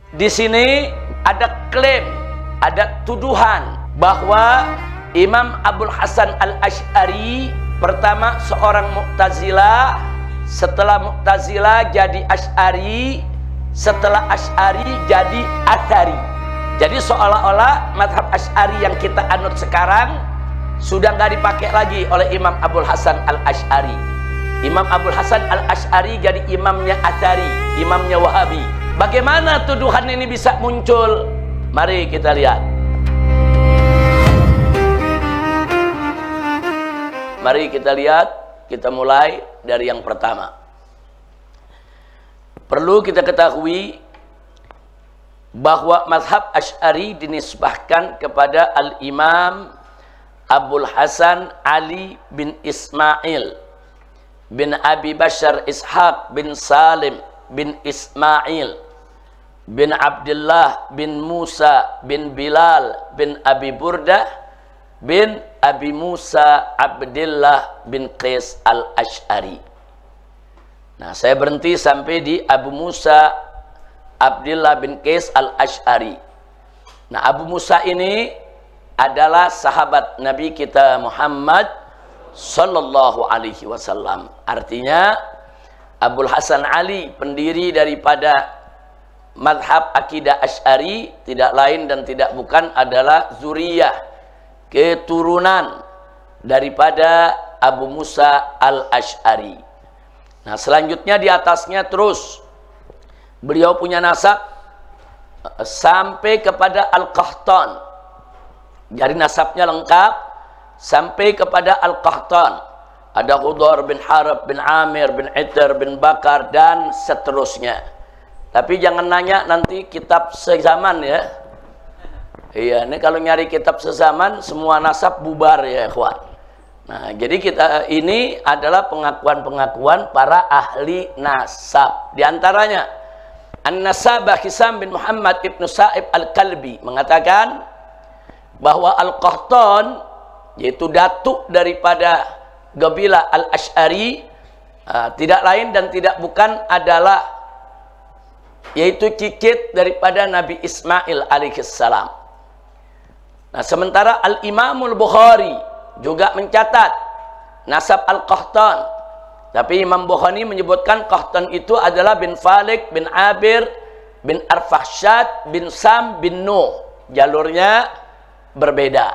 Di sini ada klaim, ada tuduhan bahwa Imam Abul Hasan Al-Asy'ari pertama seorang Mu'tazilah, setelah Mu'tazilah jadi Asy'ari, setelah Asy'ari jadi Athari. Jadi seolah-olah mazhab Asy'ari yang kita anut sekarang sudah nggak dipakai lagi oleh Imam Abul Hasan Al-Asy'ari. Imam Abul Hasan Al-Asy'ari jadi imamnya Athari, imamnya Wahabi. Bagaimana tuduhan ini bisa muncul? Mari kita lihat. Mari kita lihat, kita mulai dari yang pertama. Perlu kita ketahui bahwa mazhab Asy'ari dinisbahkan kepada Al-Imam Abul Hasan Ali bin Ismail bin Abi Bashar Ishaq bin Salim bin Ismail bin Abdullah bin Musa bin Bilal bin Abi Burdah bin Abi Musa Abdullah bin Qais Al-Asy'ari. Nah, saya berhenti sampai di Abu Musa Abdullah bin Qais Al-Asy'ari. Nah, Abu Musa ini adalah sahabat Nabi kita Muhammad sallallahu alaihi wasallam. Artinya Abul Hasan Ali, pendiri daripada mazhab akidah Asy'ari, tidak lain dan tidak bukan adalah zuriyah, keturunan daripada Abu Musa Al-Asy'ari. Nah, selanjutnya di atasnya terus beliau punya nasab sampai kepada Al-Qahtan. Jadi nasabnya lengkap sampai kepada Al-Qahtan. Ada Hudhar bin Harb bin Amir bin Itr bin Bakar dan seterusnya. Tapi jangan nanya nanti kitab sezaman ya. Iya, ini kalau nyari kitab sezaman semua nasab bubar ya, ikhwan. Nah, jadi kita ini adalah pengakuan-pengakuan para ahli nasab. Di antaranya An-Nasabah Hisam bin Muhammad ibnu Sa'ib Al-Kalbi mengatakan bahwa Al-Qahtan, yaitu datuk daripada Qabilah Al-Asy'ari, tidak lain dan tidak bukan adalah yaitu cicit daripada Nabi Ismail alaihissalam. Nah, sementara Al-Imamul Bukhari juga mencatat nasab Al-Qahtan, tapi Imam Bukhari menyebutkan Qahtan itu adalah bin Falik bin Abir bin Arfakhshad bin Sam bin Nuh. Jalurnya berbeda.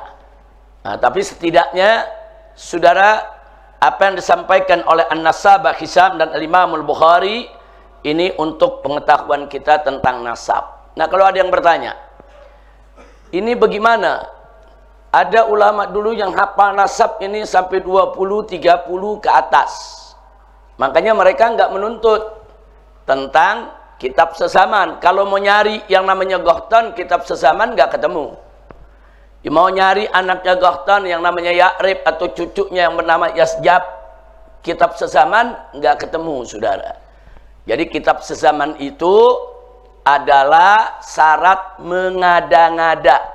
Nah, tapi setidaknya saudara, apa yang disampaikan oleh An-Nasabah Hisam dan Al-Imamul Bukhari ini untuk pengetahuan kita tentang nasab. Nah, kalau ada yang bertanya, ini bagaimana? Ada ulama dulu yang hafal nasab ini sampai 20, 30 ke atas. Makanya mereka nggak menuntut tentang kitab sezaman. Kalau mau nyari yang namanya Qahtan, kitab sezaman nggak ketemu. Mau nyari anaknya Qahtan yang namanya Ya'rib atau cucunya yang bernama Yasjab, kitab sezaman nggak ketemu, saudara. Jadi kitab sezaman itu adalah syarat mengada-ngada.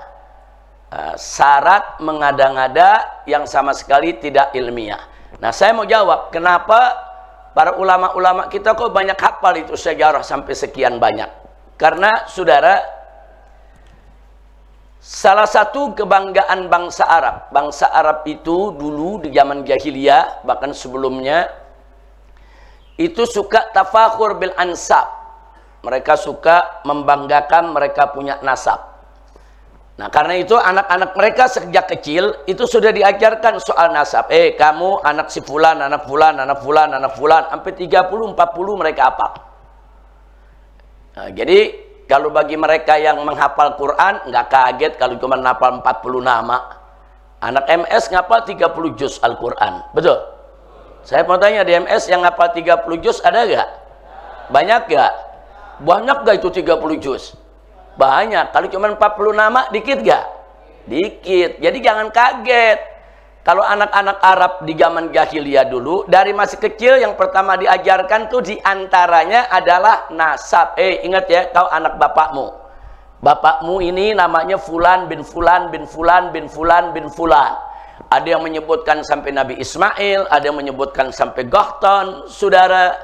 Syarat mengada-ngada yang sama sekali tidak ilmiah. Nah, saya mau jawab, kenapa para ulama-ulama kita kok banyak hafal itu sejarah sampai sekian banyak? Karena saudara, salah satu kebanggaan bangsa Arab itu dulu di zaman jahiliyah, bahkan sebelumnya, itu suka tafakhur bil ansab. Mereka suka membanggakan mereka punya nasab. Nah, karena itu anak-anak mereka sejak kecil itu sudah diajarkan soal nasab. Kamu anak si fulan, anak fulan, anak fulan, anak fulan, sampai 30, 40 mereka hafal. Nah, jadi kalau bagi mereka yang menghafal Quran, nggak kaget kalau cuma hafal 40 nama. Anak MS ngapal 30 juz Al-Quran. Betul? Saya mau tanya, di MS yang ngapal 30 juz ada nggak? Banyak nggak? Banyak nggak itu 30 juz? Banyak. Kalau cuma 40 nama, dikit nggak? Dikit. Jadi jangan kaget. Kalau anak-anak Arab di zaman jahiliyah dulu, dari masih kecil yang pertama diajarkan tuh diantaranya adalah nasab. Ingat ya, kau anak bapakmu. Bapakmu ini namanya Fulan bin Fulan bin Fulan bin Fulan bin Fulan. Ada yang menyebutkan sampai Nabi Ismail, ada yang menyebutkan sampai Qahtan, saudara.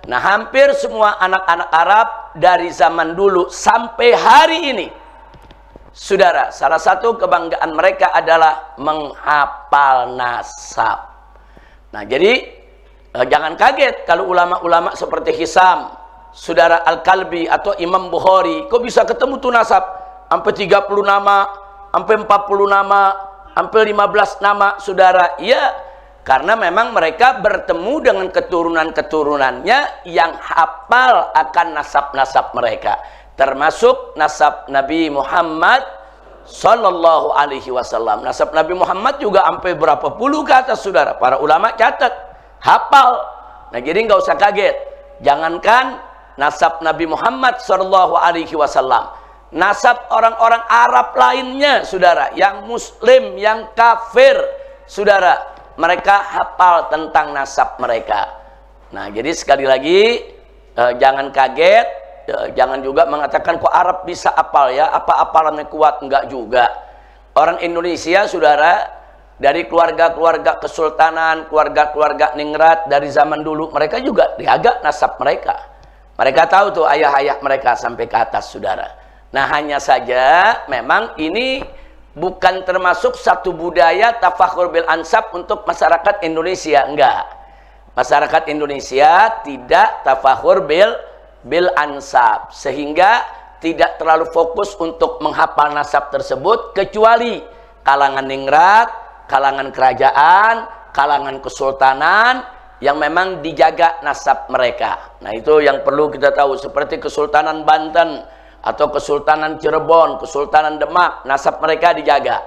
Nah, hampir semua anak-anak Arab dari zaman dulu sampai hari ini, saudara, salah satu kebanggaan mereka adalah menghafal nasab. Nah, jadi jangan kaget kalau ulama-ulama seperti Hisam, saudara Al-Kalbi atau Imam Bukhari, kok bisa ketemu tuh nasab sampai 30 nama, sampai 40 nama, sampai 15 nama, saudara. Ya, karena memang mereka bertemu dengan keturunan-keturunannya yang hafal akan nasab-nasab mereka, termasuk nasab Nabi Muhammad Sallallahu Alaihi Wasallam. Nasab Nabi Muhammad juga sampai berapa puluh ke atas, saudara. Para ulama catat, hafal. Nah, jadi nggak usah kaget. Jangankan nasab Nabi Muhammad Sallallahu Alaihi Wasallam, nasab orang-orang Arab lainnya, saudara, yang Muslim, yang kafir, saudara, mereka hafal tentang nasab mereka. Nah, jadi sekali lagi jangan kaget. Jangan juga mengatakan kok Arab bisa apal ya, apa apalannya kuat, enggak juga. Orang Indonesia, saudara, dari keluarga-keluarga kesultanan, keluarga-keluarga ningrat dari zaman dulu, mereka juga dijaga nasab mereka. Mereka tahu tuh ayah-ayah mereka sampai ke atas, saudara. Nah, hanya saja memang ini bukan termasuk satu budaya tafakhur bil ansab untuk masyarakat Indonesia, enggak. Masyarakat Indonesia tidak tafakhur bil ansab, sehingga tidak terlalu fokus untuk menghafal nasab tersebut, kecuali kalangan ningrat, kalangan kerajaan, kalangan kesultanan yang memang dijaga nasab mereka. Nah, itu yang perlu kita tahu, seperti Kesultanan Banten atau Kesultanan Cirebon, Kesultanan Demak, nasab mereka dijaga.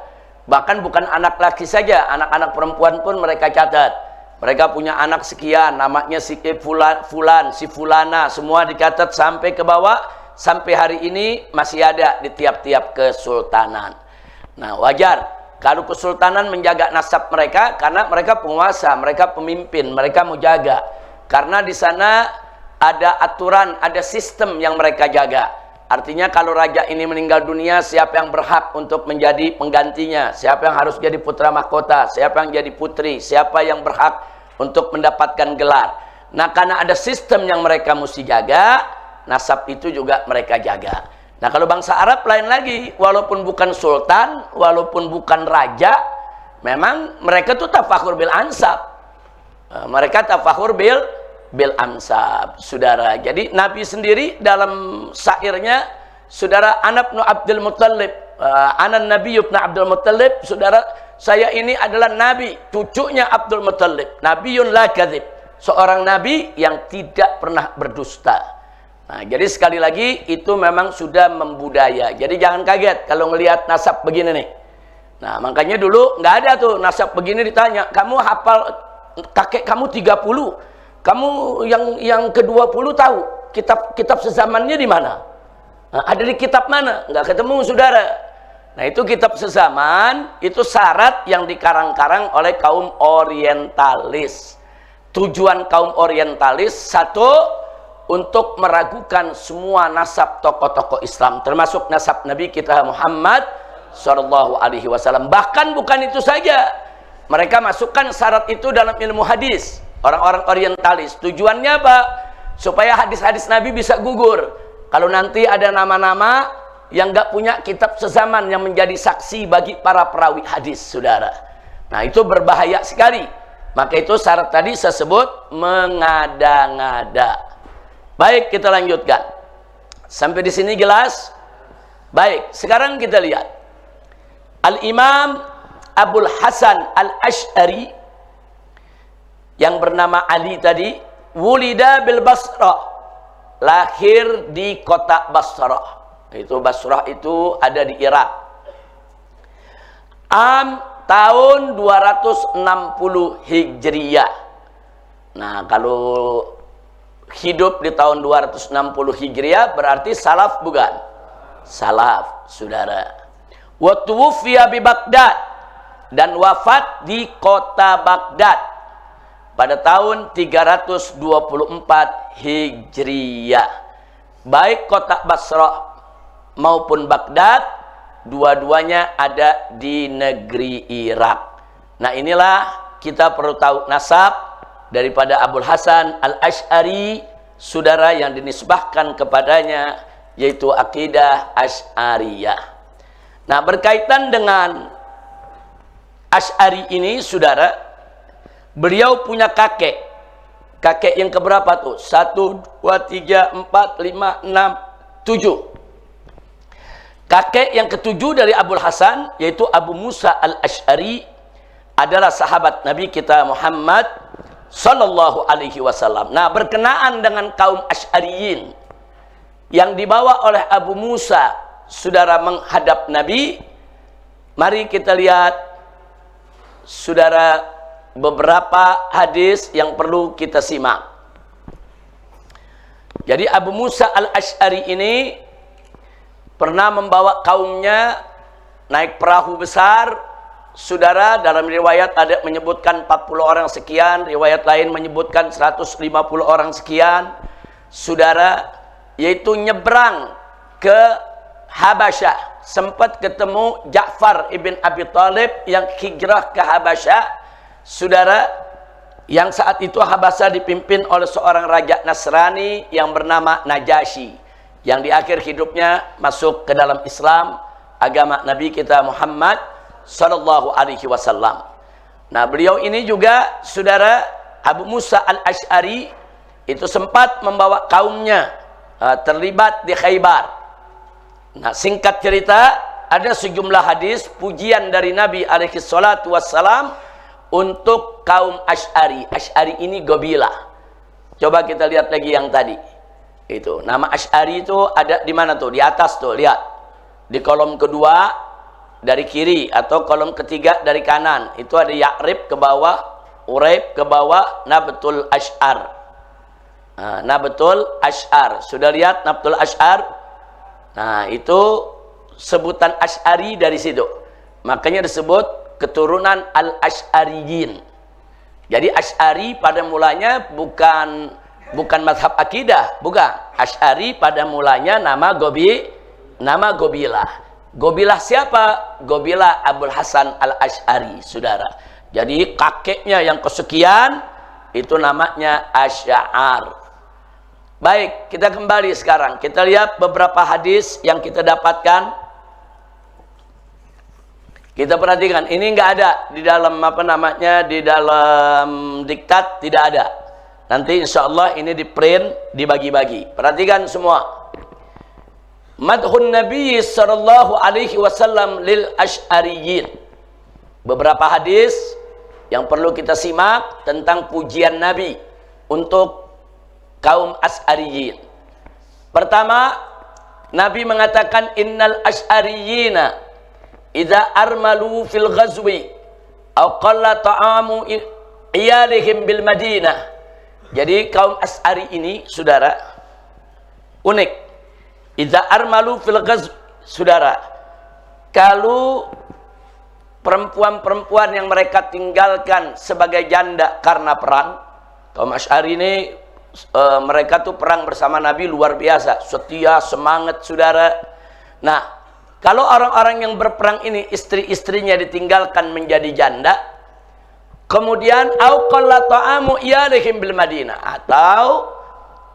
Bahkan bukan anak laki saja, anak-anak perempuan pun mereka catat. Mereka punya anak sekian, namanya si Fulan, si Fulana, semua dicatat sampai ke bawah, sampai hari ini masih ada di tiap-tiap kesultanan. Nah, wajar kalau kesultanan menjaga nasab mereka, karena mereka penguasa, mereka pemimpin, mereka mau jaga. Karena di sana ada aturan, ada sistem yang mereka jaga. Artinya kalau raja ini meninggal dunia, siapa yang berhak untuk menjadi penggantinya, siapa yang harus jadi putra mahkota, siapa yang jadi putri, siapa yang berhak untuk mendapatkan gelar. Nah, karena ada sistem yang mereka mesti jaga, nasab itu juga mereka jaga. Nah, kalau bangsa Arab lain lagi, walaupun bukan sultan, walaupun bukan raja, memang mereka tuh tafakhur bil ansab. Mereka tafakhur bil ansab, saudara. Jadi Nabi sendiri dalam syairnya, saudara, Ana bin Abdul Muttalib, Ana Nabi ibn Abdul Muttalib, saudara, saya ini adalah Nabi, cucunya Abdul Muttalib, Nabiun la kadzib, seorang Nabi yang tidak pernah berdusta. Nah, jadi sekali lagi itu memang sudah membudaya. Jadi jangan kaget kalau ngelihat nasab begini nih. Nah, makanya dulu nggak ada tuh nasab begini ditanya, kamu hafal kakek kamu 30, kamu yang ke-20 tahu kitab sezamannya di mana? Nah, ada di kitab mana? Nggak ketemu, saudara. Nah, itu kitab sezaman, itu syarat yang dikarang-karang oleh kaum orientalis. Tujuan kaum orientalis, satu, untuk meragukan semua nasab tokoh-tokoh Islam, termasuk nasab Nabi kita Muhammad Sallallahu Alaihi Wasallam. Bahkan bukan itu saja, mereka masukkan syarat itu dalam ilmu hadis. Orang-orang orientalis, tujuannya apa? Supaya hadis-hadis Nabi bisa gugur. Kalau nanti ada nama-nama yang gak punya kitab sezaman yang menjadi saksi bagi para perawi hadis, saudara. Nah, itu berbahaya sekali. Maka itu syarat tadi saya sebut mengada-ngada. Baik, kita lanjutkan. Sampai di sini jelas? Baik, sekarang kita lihat. Al-Imam Abul Hasan Al-Asy'ari yang bernama Ali tadi, wulida bil Basrah, lahir di kota Basrah. Itu Basrah itu ada di Irak. Tahun 260 Hijriyah. Nah, kalau hidup di tahun 260 Hijriah berarti salaf, bukan? Salaf, saudara. Wa tuwfiya bi Baghdad, dan wafat di kota Baghdad pada tahun 324 Hijriah. Baik kota Basrah maupun Baghdad, dua-duanya ada di negeri Irak. Nah, inilah kita perlu tahu nasab daripada Abul Hasan Al-Asy'ari saudara, yang dinisbahkan kepadanya yaitu akidah Asy'ariyah. Nah, berkaitan dengan Asy'ari ini, saudara, beliau punya kakek. Kakek yang keberapa tuh? 1, 2, 3, 4, 5, 6, 7. Kakek yang ketujuh dari Abul Hasan, yaitu Abu Musa al-Asy'ari, adalah sahabat Nabi kita Muhammad sallallahu alaihi wasallam. Nah, berkenaan dengan kaum Asy'ariyin yang dibawa oleh Abu Musa, saudara, menghadap Nabi, mari kita lihat, saudara, beberapa hadis yang perlu kita simak. Jadi Abu Musa al-Asy'ari ini pernah membawa kaumnya naik perahu besar, saudara. Dalam riwayat ada menyebutkan 40 orang sekian, riwayat lain menyebutkan 150 orang sekian, saudara, yaitu nyebrang ke Habasyah. Sempat ketemu Ja'far ibn Abi Thalib yang hijrah ke Habasyah, saudara, yang saat itu Habasyah dipimpin oleh seorang raja Nasrani yang bernama Najasyi, yang di akhir hidupnya masuk ke dalam Islam, agama Nabi kita Muhammad sallallahu alaihi wasallam. Nah, beliau ini juga, saudara, Abu Musa al-Asy'ari itu sempat membawa kaumnya terlibat di Khaybar. Nah, singkat cerita, ada sejumlah hadis pujian dari Nabi alaihi salatu wassalam untuk kaum Asy'ari. Asy'ari ini gobilah. Coba kita lihat lagi yang tadi. Itu nama Asy'ari itu ada di mana tuh? Di atas tuh, lihat. Di kolom kedua dari kiri atau kolom ketiga dari kanan. Itu ada Ya'rib ke bawah, Uraib ke bawah, Nabtul Asy'ar. Nah, Nabtul Asy'ar. Sudah lihat Nabtul Asy'ar? Nah, itu sebutan Asy'ari dari situ. Makanya disebut keturunan Al-Asy'ariyin. Jadi Asy'ari pada mulanya bukan mazhab akidah, bukan. Asy'ari pada mulanya nama gobilah. Gobilah siapa? Gobilah Abul Hasan al-Asy'ari, saudara. Jadi kakeknya yang kesekian itu namanya Asy'ar. Baik, kita kembali sekarang. Kita lihat beberapa hadis yang kita dapatkan. Kita perhatikan, ini nggak ada di dalam di dalam diktat, tidak ada. Nanti insya Allah ini di print, dibagi-bagi. Perhatikan semua. Madhun Nabi sallallahu alaihi wasallam lil Asy'ariyin. Beberapa hadis yang perlu kita simak tentang pujian Nabi untuk kaum Asy'ariyin. Pertama, Nabi mengatakan innal Asy'ariyina idza armalu fil ghazwi aw qalla ta'amu iyalihim bil Madinah. Jadi kaum Asy'ari ini, saudara, unik. Idza armalu fil ghazw, saudara, kalau perempuan-perempuan yang mereka tinggalkan sebagai janda karena perang, kaum Asy'ari ini mereka tuh perang bersama Nabi luar biasa, setia, semangat, saudara. Nah, kalau orang-orang yang berperang ini istri-istrinya ditinggalkan menjadi janda, kemudian au qalla ta'amu iyalihim bil Madinah, atau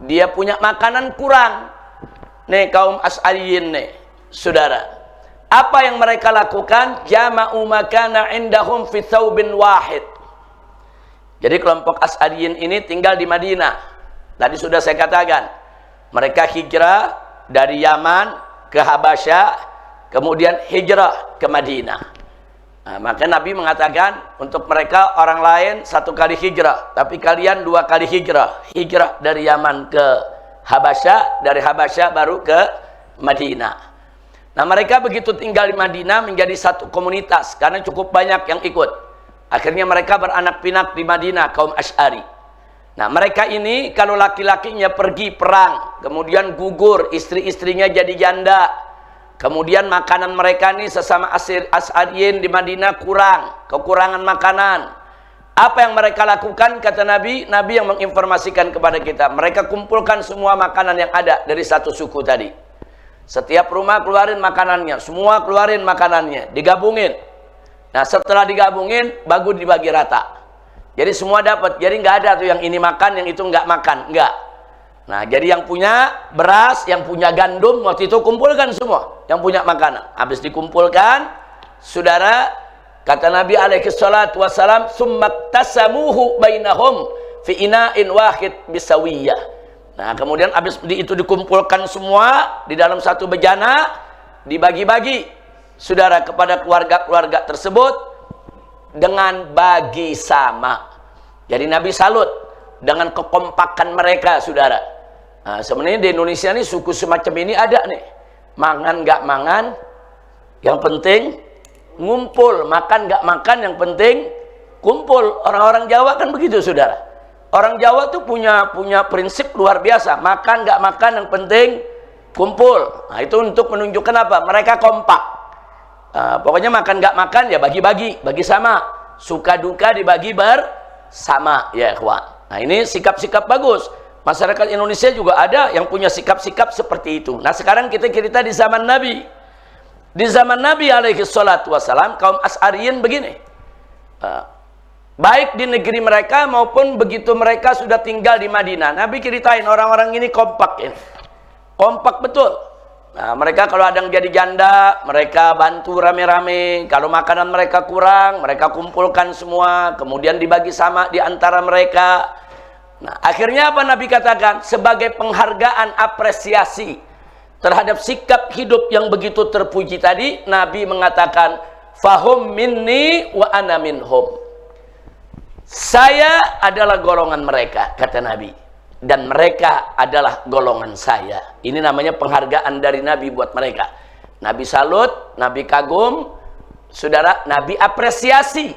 dia punya makanan kurang. Nih kaum Asy'ariyin nih, saudara. Apa yang mereka lakukan? Jama'u makana indahum fi thawbin wahid. Jadi kelompok Asy'ariyin ini tinggal di Madinah. Tadi sudah saya katakan, mereka hijrah dari Yaman ke Habasyah, kemudian hijrah ke Madinah. Nah, maka Nabi mengatakan untuk mereka orang lain 1 kali hijrah, tapi kalian 2 kali hijrah. Hijrah dari Yaman ke Habasyah, dari Habasyah baru ke Madinah. Nah, mereka begitu tinggal di Madinah menjadi satu komunitas karena cukup banyak yang ikut. Akhirnya mereka beranak pinak di Madinah, kaum Asy'ari. Nah, mereka ini kalau laki-lakinya pergi perang, kemudian gugur, istri-istrinya jadi janda, kemudian makanan mereka ini sesama Asy'ariyin di Madinah kekurangan makanan. Apa yang mereka lakukan, kata Nabi? Nabi yang menginformasikan kepada kita. Mereka kumpulkan semua makanan yang ada dari satu suku tadi. Setiap rumah keluarin makanannya, semua keluarin makanannya, digabungin. Nah, setelah digabungin, baru dibagi rata. Jadi semua dapat. Jadi nggak ada tuh yang ini makan, yang itu nggak makan, nggak. Nah, jadi yang punya beras, yang punya gandum, waktu itu kumpulkan semua. Yang punya makanan. Habis dikumpulkan, saudara, kata Nabi alaihi salatu wassalam, summaktasamuhu bainahum fi ina'in wahid bisawiyah. Nah, kemudian habis itu dikumpulkan semua di dalam satu bejana, dibagi-bagi, saudara, kepada keluarga-keluarga tersebut dengan bagi sama. Jadi Nabi salut dengan kekompakan mereka, saudara. Nah, sebenarnya di Indonesia nih suku semacam ini ada nih. Mangan nggak mangan, yang penting ngumpul. Makan nggak makan, yang penting kumpul. Orang-orang Jawa kan begitu, saudara. Orang Jawa tuh punya prinsip luar biasa. Makan nggak makan, yang penting kumpul. Nah, itu untuk menunjukkan apa? Mereka kompak. Pokoknya makan nggak makan ya bagi-bagi, bagi sama. Suka duka dibagi bersama, ya ikhwan. Nah, ini sikap-sikap bagus. Masyarakat Indonesia juga ada yang punya sikap-sikap seperti itu. Nah, sekarang kita cerita di zaman Nabi. Di zaman Nabi alaihi salatu wassalam, kaum Asy'ariyin begini. Baik di negeri mereka maupun begitu mereka sudah tinggal di Madinah. Nabi ceritain orang-orang ini kompak ini. Kompak betul. Nah, mereka kalau ada yang jadi janda, mereka bantu rame-rame. Kalau makanan mereka kurang, mereka kumpulkan semua, kemudian dibagi sama di antara mereka. Nah, akhirnya apa Nabi katakan? Sebagai penghargaan, apresiasi terhadap sikap hidup yang begitu terpuji tadi, Nabi mengatakan, fahum minni wa ana minhum. Saya adalah golongan mereka, kata Nabi. Dan mereka adalah golongan saya. Ini namanya penghargaan dari Nabi buat mereka. Nabi salut, Nabi kagum, saudara, Nabi apresiasi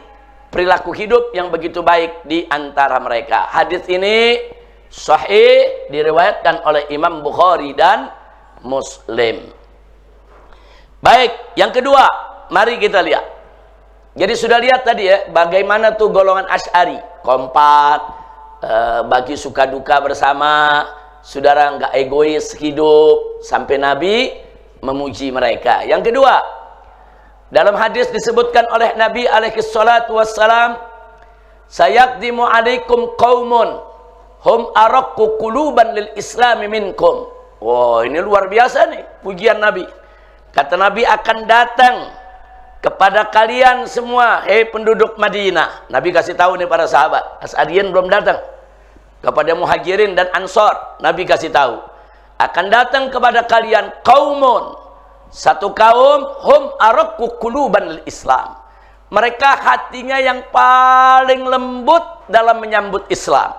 perilaku hidup yang begitu baik di antara mereka. Hadis ini sahih, diriwayatkan oleh Imam Bukhari dan Muslim. Baik, yang kedua, mari kita lihat. Jadi sudah lihat tadi ya, bagaimana tuh golongan Asy'ari, kompak, bagi suka duka bersama, saudara, nggak egois hidup, sampai Nabi memuji mereka. Yang kedua, dalam hadis disebutkan oleh Nabi alaihi salatu wassalam, sayaqdimu alaikum qaumun hum araqqu quluban lil islami minkum. Wow, ini luar biasa nih pujian Nabi. Kata Nabi, akan datang kepada kalian semua, hei penduduk Madinah. Nabi kasih tahu nih para sahabat. Asy'ariyin belum datang. Kepada Muhajirin dan Ansor, Nabi kasih tahu, akan datang kepada kalian qaumun, satu kaum, hum araqqu quluban lil Islam. Mereka hatinya yang paling lembut dalam menyambut Islam.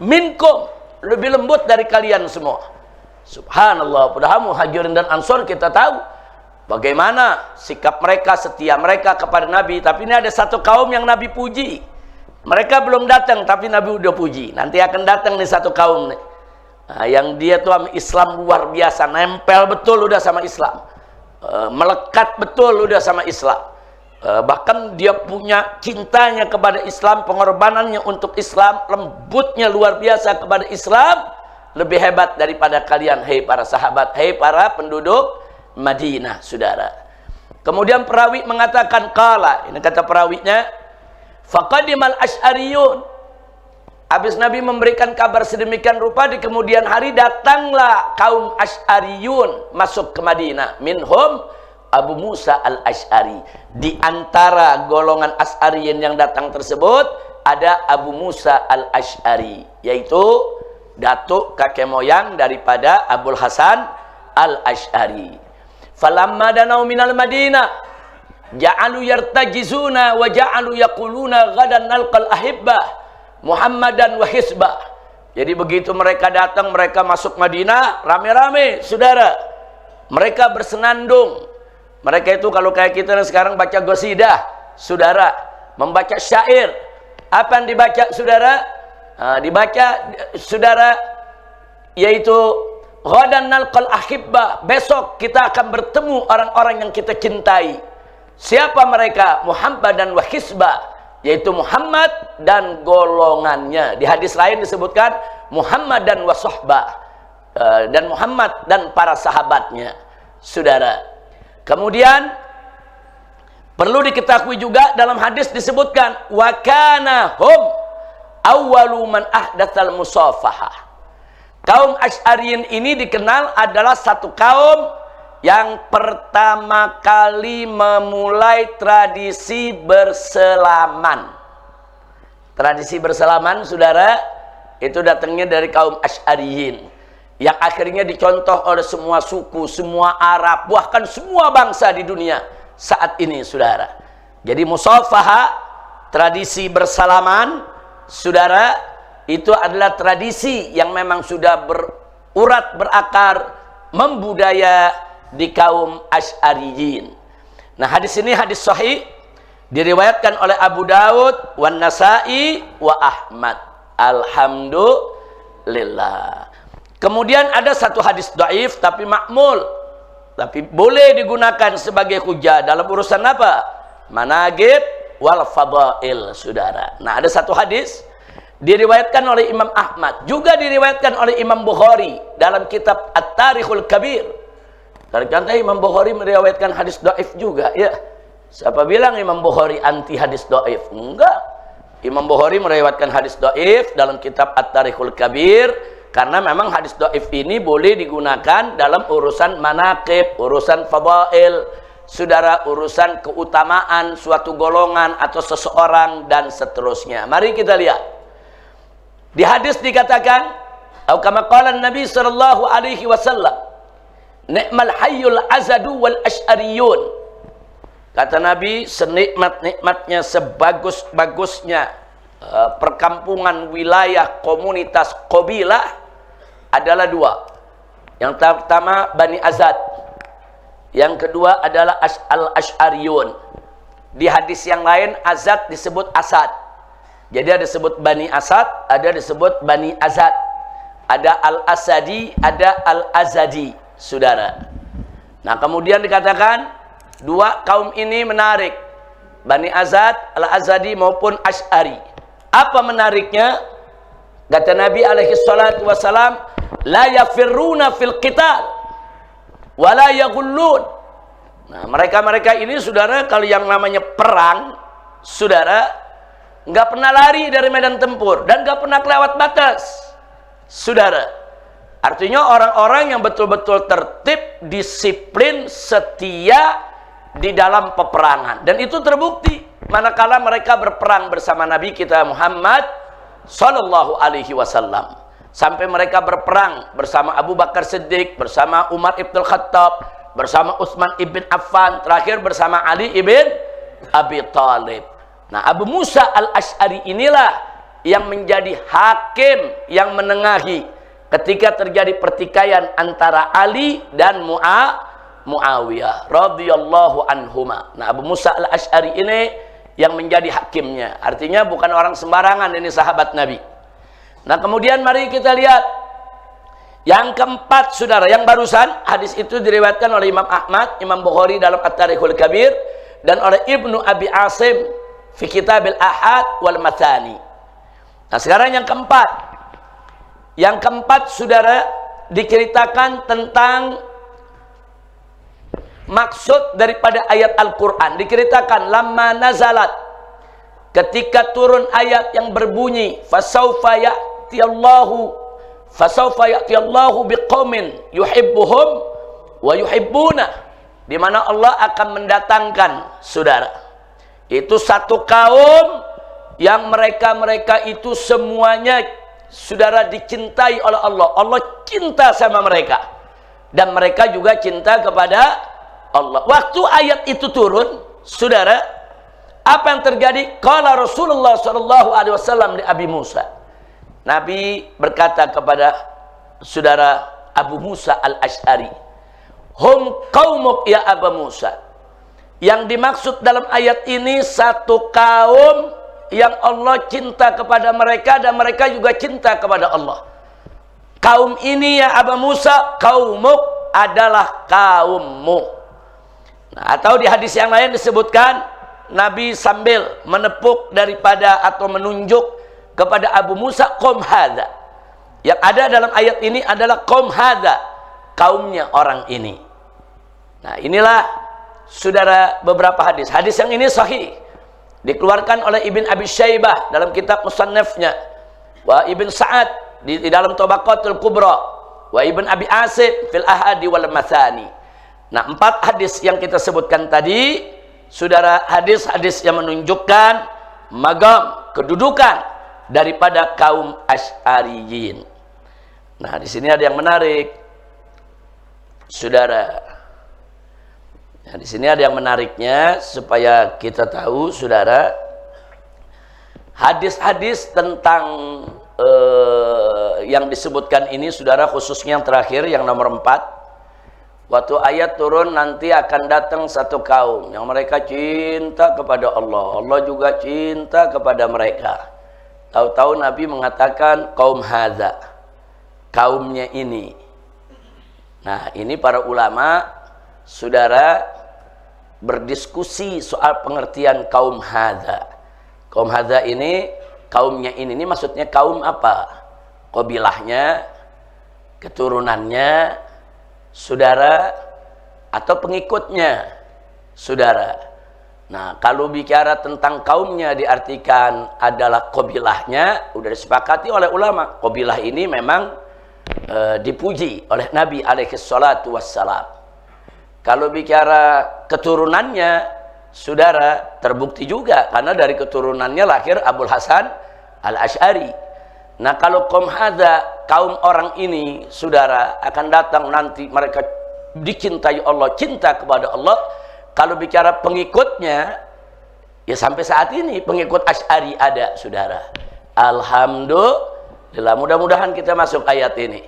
Minkum, lebih lembut dari kalian semua. Subhanallah, padahal Muhajirin dan Ansor kita tahu bagaimana sikap mereka, setia mereka kepada Nabi. Tapi ini ada satu kaum yang Nabi puji. Mereka belum datang, tapi Nabi udah puji. Nanti akan datang nih satu kaum nih. Nah, yang dia tuh sama Islam luar biasa, nempel betul udah sama Islam. Melekat betul udah sama Islam. Bahkan dia punya cintanya kepada Islam, pengorbanannya untuk Islam, lembutnya luar biasa kepada Islam. Lebih hebat daripada kalian, hei para sahabat, hei para penduduk Madinah, saudara. Kemudian perawi mengatakan, qala, ini kata perawinya, faqadimal Asy'ariyun. Habis Nabi memberikan kabar sedemikian rupa, di kemudian hari datanglah kaum Asy'ariyun masuk ke Madinah. Minhum Abu Musa al-Asy'ari. Di antara golongan Asy'ariyin yang datang tersebut ada Abu Musa al-Asy'ari, yaitu datuk kakek moyang daripada Abul Hasan al-Asy'ari. Falamma danau minal Madinah ja'alu yartajizuna wa ja'alu yaquluna ghadan nalqal ahibbah Muhammadan wa hisbah. Jadi begitu mereka datang, mereka masuk Madinah rame-rame, saudara. Mereka bersenandung. Mereka itu kalau kayak kita sekarang baca qasidah, saudara, membaca syair. Apa yang dibaca, saudara? Dibaca, saudara, yaitu ghadan nalqal ahibbah, besok kita akan bertemu orang-orang yang kita cintai. Siapa mereka? Muhammad dan wahisbah, yaitu Muhammad dan golongannya. Di hadis lain disebutkan Muhammad dan wasahbah, dan Muhammad dan para sahabatnya, saudara. Kemudian perlu diketahui juga dalam hadis disebutkan wa kana hum awwalu man ahdatsal musafahah. Kaum Asy'ariyin ini dikenal adalah satu kaum yang pertama kali memulai tradisi berselaman. Tradisi berselaman, saudara, itu datangnya dari kaum Asy'ariyin, yang akhirnya dicontoh oleh semua suku, semua Arab, bahkan semua bangsa di dunia saat ini, saudara. Jadi musafaha, tradisi bersalaman, saudara, itu adalah tradisi yang memang sudah berurat, berakar, membudaya di kaum Asy'ariyin. Nah, hadis ini hadis sahih, diriwayatkan oleh Abu Dawud, wan Nasa'i, wa Ahmad. Alhamdulillah. Kemudian ada satu hadis dhaif tapi makmul, tapi boleh digunakan sebagai hujah dalam urusan apa? Manaqib wal fadail, saudara. Nah, ada satu hadis diriwayatkan oleh Imam Ahmad, juga diriwayatkan oleh Imam Bukhari dalam kitab At-Tarikhul Kabir. Ternyata Imam Bukhari meriwayatkan hadis dhaif juga, ya. Siapa bilang Imam Bukhari anti hadis dhaif? Enggak. Imam Bukhari meriwayatkan hadis dhaif dalam kitab At-Tarikhul Kabir karena memang hadis dhaif ini boleh digunakan dalam urusan manaqib, urusan fadail, saudara, urusan keutamaan suatu golongan atau seseorang dan seterusnya. Mari kita lihat. Di hadis dikatakan, atau kama qala Nabi sallallahu alaihi wasallam, ni'mal hayyul azadu wal asy'ariyun. Kata Nabi, senikmat-nikmatnya, sebagus-bagusnya perkampungan, wilayah, komunitas, qabilah adalah dua. Yang pertama Bani Azad, yang kedua adalah al-asy'ariyun. Di hadis yang lain Azad disebut Asad. Jadi ada disebut Bani Asad, ada disebut Bani Azad. Ada Al-Asadi, ada Al-Azadi, saudara. Nah, kemudian dikatakan dua kaum ini menarik, Bani Azad, Al-Azadi maupun Asy'ari. Apa menariknya? Kata Nabi alaihi salatu wasalam, la yafirruna fil qital wa la yaghullun. Nah, mereka-mereka ini, saudara, kalau yang namanya perang, saudara, nggak pernah lari dari medan tempur dan nggak pernah kelewat batas, saudara. Artinya orang-orang yang betul-betul tertib, disiplin, setia di dalam peperangan, dan itu terbukti manakala mereka berperang bersama Nabi kita Muhammad sallallahu alaihi wasallam. Sampai mereka berperang bersama Abu Bakar Siddiq, bersama Umar ibn Khattab, bersama Utsman ibn Affan, terakhir bersama Ali ibn Abi Thalib. Nah, Abu Musa al-Asy'ari inilah yang menjadi hakim yang menengahi ketika terjadi pertikaian antara Ali dan Muawiyah radhiyallahu anhuma. Nah, Abu Musa al-Asy'ari ini yang menjadi hakimnya. Artinya bukan orang sembarangan, ini sahabat Nabi. Nah, kemudian mari kita lihat yang keempat, saudara, yang barusan hadis itu diriwayatkan oleh Imam Ahmad, Imam Bukhari dalam At-Tarikhul Kabir, dan oleh Ibnu Abi Asim fi Kitabil Ahad wal Mathani. Nah, sekarang yang keempat. Yang keempat, saudara, diceritakan tentang maksud daripada ayat Al-Quran. Diceritakan lamma nazalat, ketika turun ayat yang berbunyi fasawfa ya'tiyallahu biqaumin yuhibbuhum wa yuhibbuna, di mana Allah akan mendatangkan, saudara, itu satu kaum yang mereka itu semuanya, saudara, dicintai oleh Allah. Allah cinta sama mereka, dan mereka juga cinta kepada Allah. Waktu ayat itu turun, saudara, apa yang terjadi? Qala Rasulullah sallallahu alaihi wasallam di Abi Musa. Nabi berkata kepada saudara Abu Musa al-Asy'ari, hum qaumuk ya Abu Musa. Yang dimaksud dalam ayat ini satu kaum yang Allah cinta kepada mereka dan mereka juga cinta kepada Allah. Kaum ini ya Abu Musa, kaumuk adalah kaummu. Nah, atau di hadis yang lain disebutkan Nabi sambil menepuk daripada atau menunjuk kepada Abu Musa, qaum hadza. Yang ada dalam ayat ini adalah qaum hadza, kaumnya orang ini. Nah, inilah, saudara, beberapa hadis. Hadis yang ini sahih, dikeluarkan oleh Ibn Abi Syaibah dalam kitab Musannafnya, wa Ibn Sa'ad di dalam Tabaqatul Kubra, wa Ibn Abi Asim fil Ahadi wal Mathani. Nah, 4 hadis yang kita sebutkan tadi, saudara, hadis-hadis yang menunjukkan magam, kedudukan daripada kaum Asy'ariyin. Nah, di sini ada yang menarik, saudara. Nah, di sini ada yang menariknya supaya kita tahu, saudara, hadis-hadis tentang yang disebutkan ini, saudara, khususnya yang terakhir, yang nomor 4. Waktu ayat turun, nanti akan datang satu kaum yang mereka cinta kepada Allah, Allah juga cinta kepada mereka. Tahu-tahu Nabi mengatakan kaum hadza, kaumnya ini. Nah, ini para ulama, saudara, berdiskusi soal pengertian kaum hadza. Kaum hadza ini, kaumnya ini maksudnya kaum apa? Qabilahnya, keturunannya, saudara, atau pengikutnya, saudara. Nah, kalau bicara tentang kaumnya diartikan adalah qabilahnya, udah disepakati oleh ulama. Qabilah ini memang dipuji oleh Nabi alaihi salatu wassalam. Kalau bicara keturunannya, saudara, terbukti juga karena dari keturunannya lahir Abul Hasan Al-Asy'ari. Nah, kalau kaum hadza, kaum orang ini, saudara, akan datang nanti mereka dicintai Allah, cinta kepada Allah. Kalau bicara pengikutnya, ya sampai saat ini pengikut Asy'ari ada, saudara. Alhamdulillah, mudah-mudahan kita masuk ayat ini.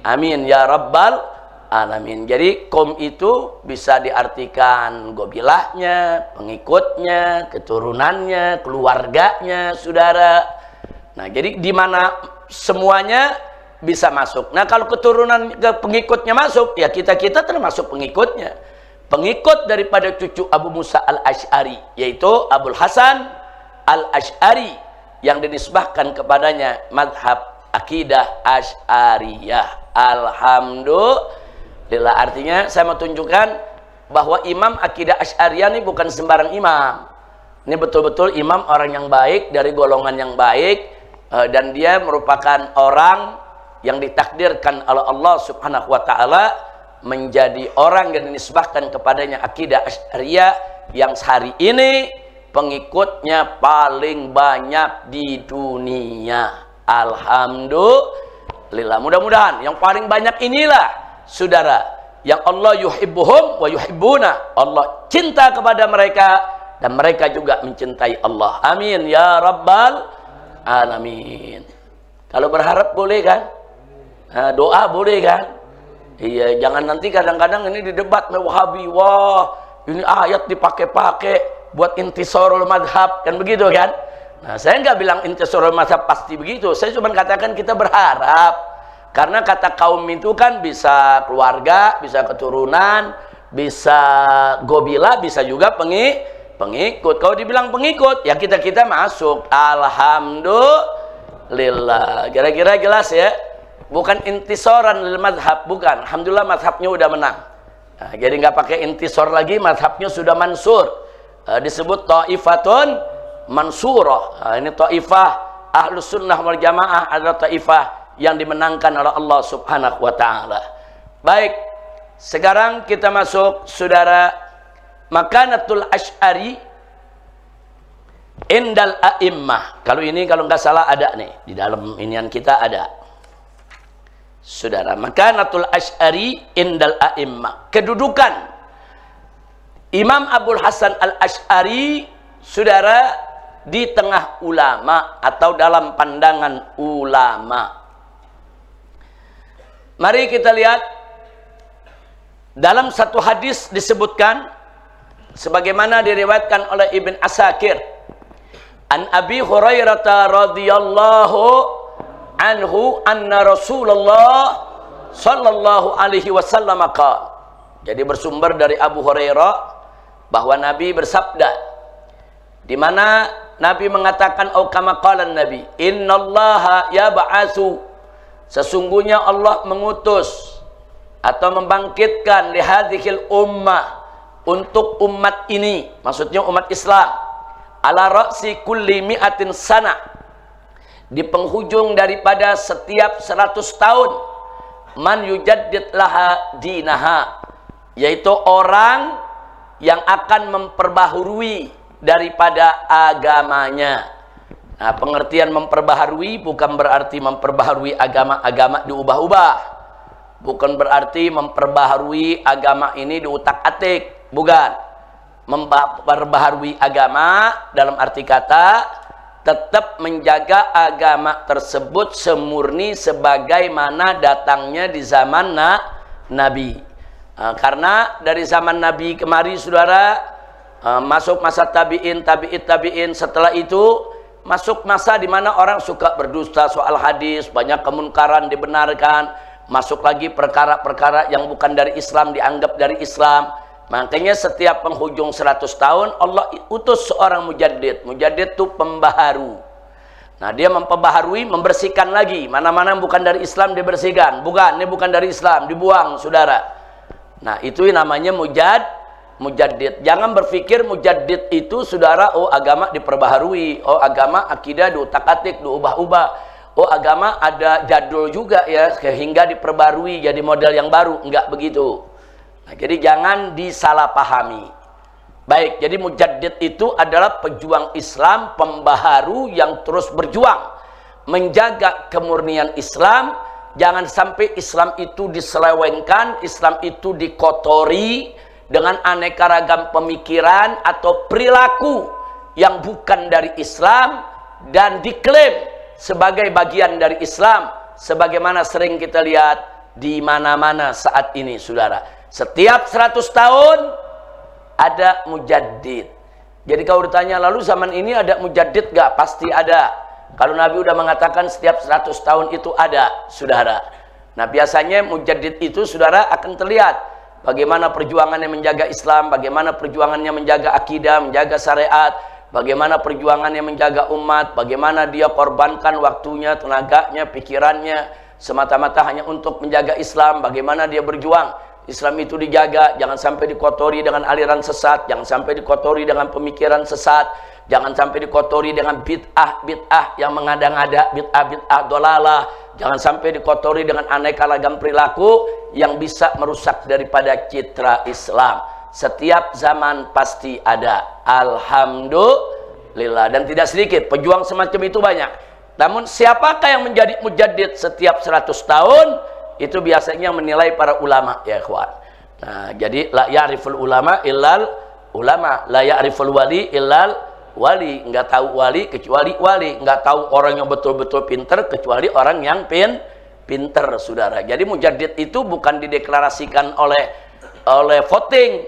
Amin ya rabbal alamin. Jadi kaum itu bisa diartikan qabilahnya, pengikutnya, keturunannya, keluarganya, saudara. Nah, jadi di mana semuanya bisa masuk. Nah, kalau keturunan ke pengikutnya masuk, ya kita termasuk pengikutnya. Pengikut daripada cucu Abu Musa Al-Asy'ari, yaitu Abul Hasan Al-Asy'ari, yang dinisbahkan kepadanya madhab akidah Asy'ariyah. Alhamdulillah. Artinya saya mau tunjukkan bahwa imam akidah Asy'ariyah ini bukan sembarang imam. Ini betul-betul imam orang yang baik, dari golongan yang baik, dan dia merupakan orang yang ditakdirkan oleh Allah Subhanahu wa taala menjadi orang yang dinisbahkan kepadanya akidah Asy'ariyah, yang sehari ini pengikutnya paling banyak di dunia. Alhamdulillah. Mudah-mudahan yang paling banyak inilah, saudara, yang Allah yuhibbuhum wa yuhibbuna. Allah cinta kepada mereka dan mereka juga mencintai Allah. Amin ya rabbal alamin. Kalau berharap boleh kan? Nah, doa boleh kan? Iya, jangan nanti kadang-kadang ini di debat Wahabi, wah ini ayat dipakai-pakai buat intisarul madhab, kan begitu kan? Nah, saya nggak bilang intisarul madhab pasti begitu, saya cuma katakan kita berharap, karena kata kaum itu kan bisa keluarga, bisa keturunan, bisa gobila, bisa juga pengikut. Kalau dibilang pengikut, ya kita masuk. Alhamdulillah. Kira-kira jelas ya? Bukan intisoran lil madhab, bukan. Alhamdulillah madhabnya udah menang. Nah, jadi nggak pakai intisor lagi, madhabnya sudah mansur. Disebut ta'ifatun mansurah. Ini ta'ifah ahlus sunnah wal jamaah adalah ta'ifah yang dimenangkan oleh Allah Subhanahu wa ta'ala. Baik, sekarang kita masuk, saudara, makanatul Asy'ari indal a'immah. Kalau ini kalau nggak salah ada nih di dalam inian kita ada, saudara, makanatul Asy'ari indal a'immah, kedudukan Imam Abul Hasan Al-Asy'ari, saudara, di tengah ulama atau dalam pandangan ulama. Mari kita lihat dalam satu hadis disebutkan sebagaimana diriwayatkan oleh Ibn Asakir an Abi Hurairah radhiyallahu anhu anna Rasulullah sallallahu alaihi wasallam qala. Jadi bersumber dari Abu Hurairah bahwa Nabi bersabda, di mana Nabi mengatakan, au kama qala Nabi, innallaha yab'atsu, sesungguhnya Allah mengutus atau membangkitkan li hadhil ummah, untuk umat ini, maksudnya umat Islam, ala ra'si kulli mi'atin sana, di penghujung daripada setiap 100 tahun, man yujaddid laha dinaha, yaitu orang yang akan memperbaharui daripada agamanya. Nah, pengertian memperbaharui bukan berarti memperbaharui agama diubah-ubah, bukan berarti memperbaharui agama ini diutak-atik, bukan. Memperbaharui agama dalam arti kata tetap menjaga agama tersebut semurni sebagaimana datangnya di zaman Nabi. Karena dari zaman Nabi kemari, saudara, masuk masa tabi'in, tabi'in, setelah itu masuk masa di mana orang suka berdusta soal hadis, banyak kemunkaran dibenarkan, masuk lagi perkara-perkara yang bukan dari Islam dianggap dari Islam. Makanya setiap penghujung 100 tahun Allah utus seorang mujaddid. Mujaddid itu pembaharu. Nah, dia memperbaharui, membersihkan lagi. Mana-mana bukan dari Islam dibersihkan. Bukan, ini bukan dari Islam, dibuang, saudara. Nah, itu namanya mujaddid. Jangan berpikir mujaddid itu, saudara, oh agama diperbaharui, oh agama akidah diutak-atik, diubah-ubah, oh agama ada jadul juga ya, sehingga diperbarui jadi model yang baru. Enggak begitu. Nah, jadi jangan disalahpahami. Baik, jadi mujaddid itu adalah pejuang Islam, pembaharu yang terus berjuang menjaga kemurnian Islam. Jangan sampai Islam itu diselewengkan, Islam itu dikotori dengan aneka ragam pemikiran atau perilaku yang bukan dari Islam dan diklaim sebagai bagian dari Islam, sebagaimana sering kita lihat di mana-mana saat ini, saudara. Setiap 100 tahun ada mujaddid. Jadi kalau ditanya lalu zaman ini ada mujaddid gak? Pasti ada. Kalau Nabi udah mengatakan setiap 100 tahun itu ada, saudara. Nah, biasanya mujaddid itu, saudara, akan terlihat bagaimana perjuangannya menjaga Islam, bagaimana perjuangannya menjaga akidah, menjaga syariat, bagaimana perjuangannya menjaga umat, bagaimana dia korbankan waktunya, tenaganya, pikirannya semata-mata hanya untuk menjaga Islam, bagaimana dia berjuang Islam itu dijaga, jangan sampai dikotori dengan aliran sesat, jangan sampai dikotori dengan pemikiran sesat, jangan sampai dikotori dengan bid'ah yang mengada-ngada, bid'ah dolalah, jangan sampai dikotori dengan aneka ragam perilaku yang bisa merusak daripada citra Islam. Setiap zaman pasti ada, alhamdulillah, dan tidak sedikit pejuang semacam itu banyak. Namun siapakah yang menjadi mujaddid setiap 100 tahun? Itu biasanya menilai para ulama, ya ikhwan. Nah, jadi la ya'riful ulama illal ulama, la ya'riful wali illal wali. Enggak tahu wali kecuali wali, enggak tahu orang yang betul-betul pinter kecuali orang yang pinter, saudara. Jadi mujaddid itu bukan dideklarasikan oleh voting.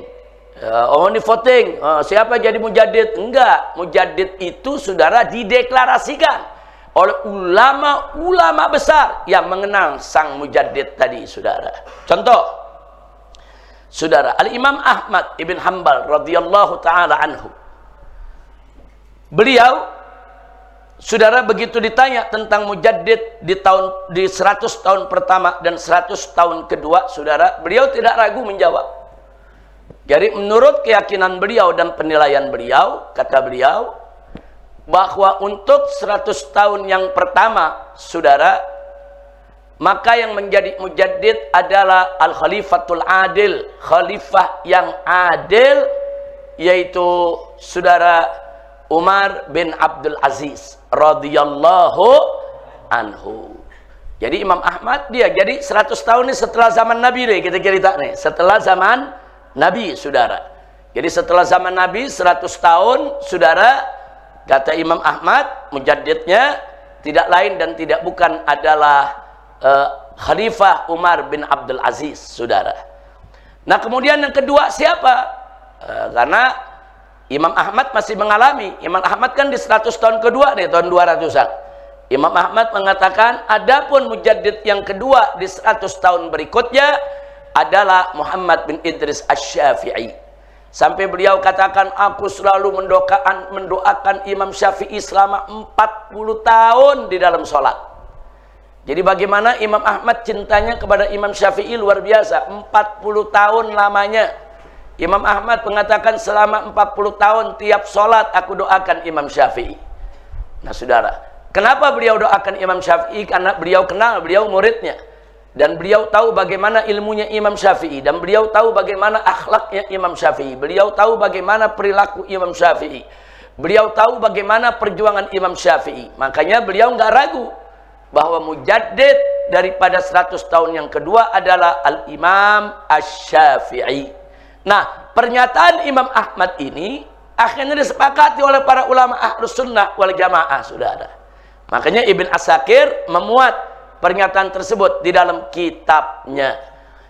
Oh, ini voting, siapa jadi mujaddid? Enggak, mujaddid itu, saudara, dideklarasikan oleh ulama-ulama besar yang mengenal sang mujaddid tadi, saudara. Contoh, saudara, Al-Imam Ahmad ibn Hanbal radhiyallahu ta'ala anhu. Beliau, saudara, begitu ditanya tentang mujaddid di 100 tahun pertama dan 100 tahun kedua, saudara, beliau tidak ragu menjawab. Jadi menurut keyakinan beliau dan penilaian beliau, kata beliau, bahwa untuk 100 tahun yang pertama, saudara, maka yang menjadi mujaddid adalah al-khalifatul adil, khalifah yang adil, yaitu saudara Umar bin Abdul Aziz radhiyallahu anhu. Jadi Imam Ahmad dia jadi 100 tahun ini setelah zaman Nabi nih, kita cerita nih, setelah zaman Nabi, saudara. Jadi setelah zaman Nabi 100 tahun, saudara, kata Imam Ahmad, mujaddidnya tidak lain dan tidak bukan adalah Khalifah Umar bin Abdul Aziz, saudara. Nah, kemudian yang kedua siapa? Karena Imam Ahmad masih mengalami. Imam Ahmad kan di 100 tahun kedua nih, tahun 200-an. Imam Ahmad mengatakan, adapun mujaddid yang kedua di 100 tahun berikutnya adalah Muhammad bin Idris Asy-Syafi'i. Sampai beliau katakan, aku selalu mendoakan Imam Syafi'i selama 40 tahun di dalam sholat. Jadi bagaimana Imam Ahmad cintanya kepada Imam Syafi'i luar biasa. 40 tahun lamanya. Imam Ahmad mengatakan selama 40 tahun tiap sholat aku doakan Imam Syafi'i. Nah, saudara, Kenapa beliau doakan Imam Syafi'i? Karena beliau kenal, beliau muridnya. Dan beliau tahu bagaimana ilmunya Imam Syafi'i. Dan beliau tahu bagaimana akhlaknya Imam Syafi'i. Beliau tahu bagaimana perilaku Imam Syafi'i. Beliau tahu bagaimana perjuangan Imam Syafi'i. Makanya beliau nggak ragu bahwa mujaddid daripada 100 tahun yang kedua adalah Al-Imam Asy-Syafi'i. Nah, pernyataan Imam Ahmad ini akhirnya disepakati oleh para ulama Ahlus Sunnah wal Jamaah, saudara. Makanya Ibn Asakir memuat pernyataan tersebut di dalam kitabnya.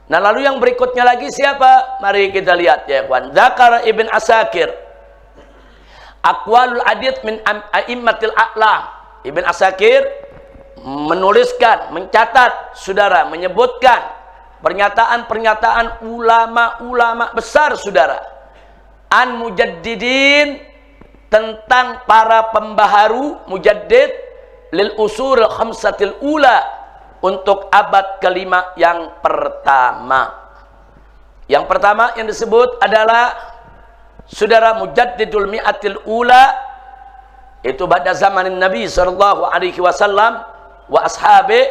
Nah, lalu yang berikutnya lagi siapa? Mari kita lihat ya, kawan. Dzakara Ibn Asakir aqwalul adid min a'immatil a'lam. Ibn Asakir menuliskan, mencatat, saudara, menyebutkan pernyataan-pernyataan ulama-ulama besar, saudara, an mujaddidin, tentang para pembaharu, mujaddid lil usul khamsatil ula, untuk abad kelima yang pertama. Yang pertama yang disebut adalah, saudara, mujaddidul mi'atil ula, itu pada zaman Nabi sallallahu alaihi wasallam wa ashabi,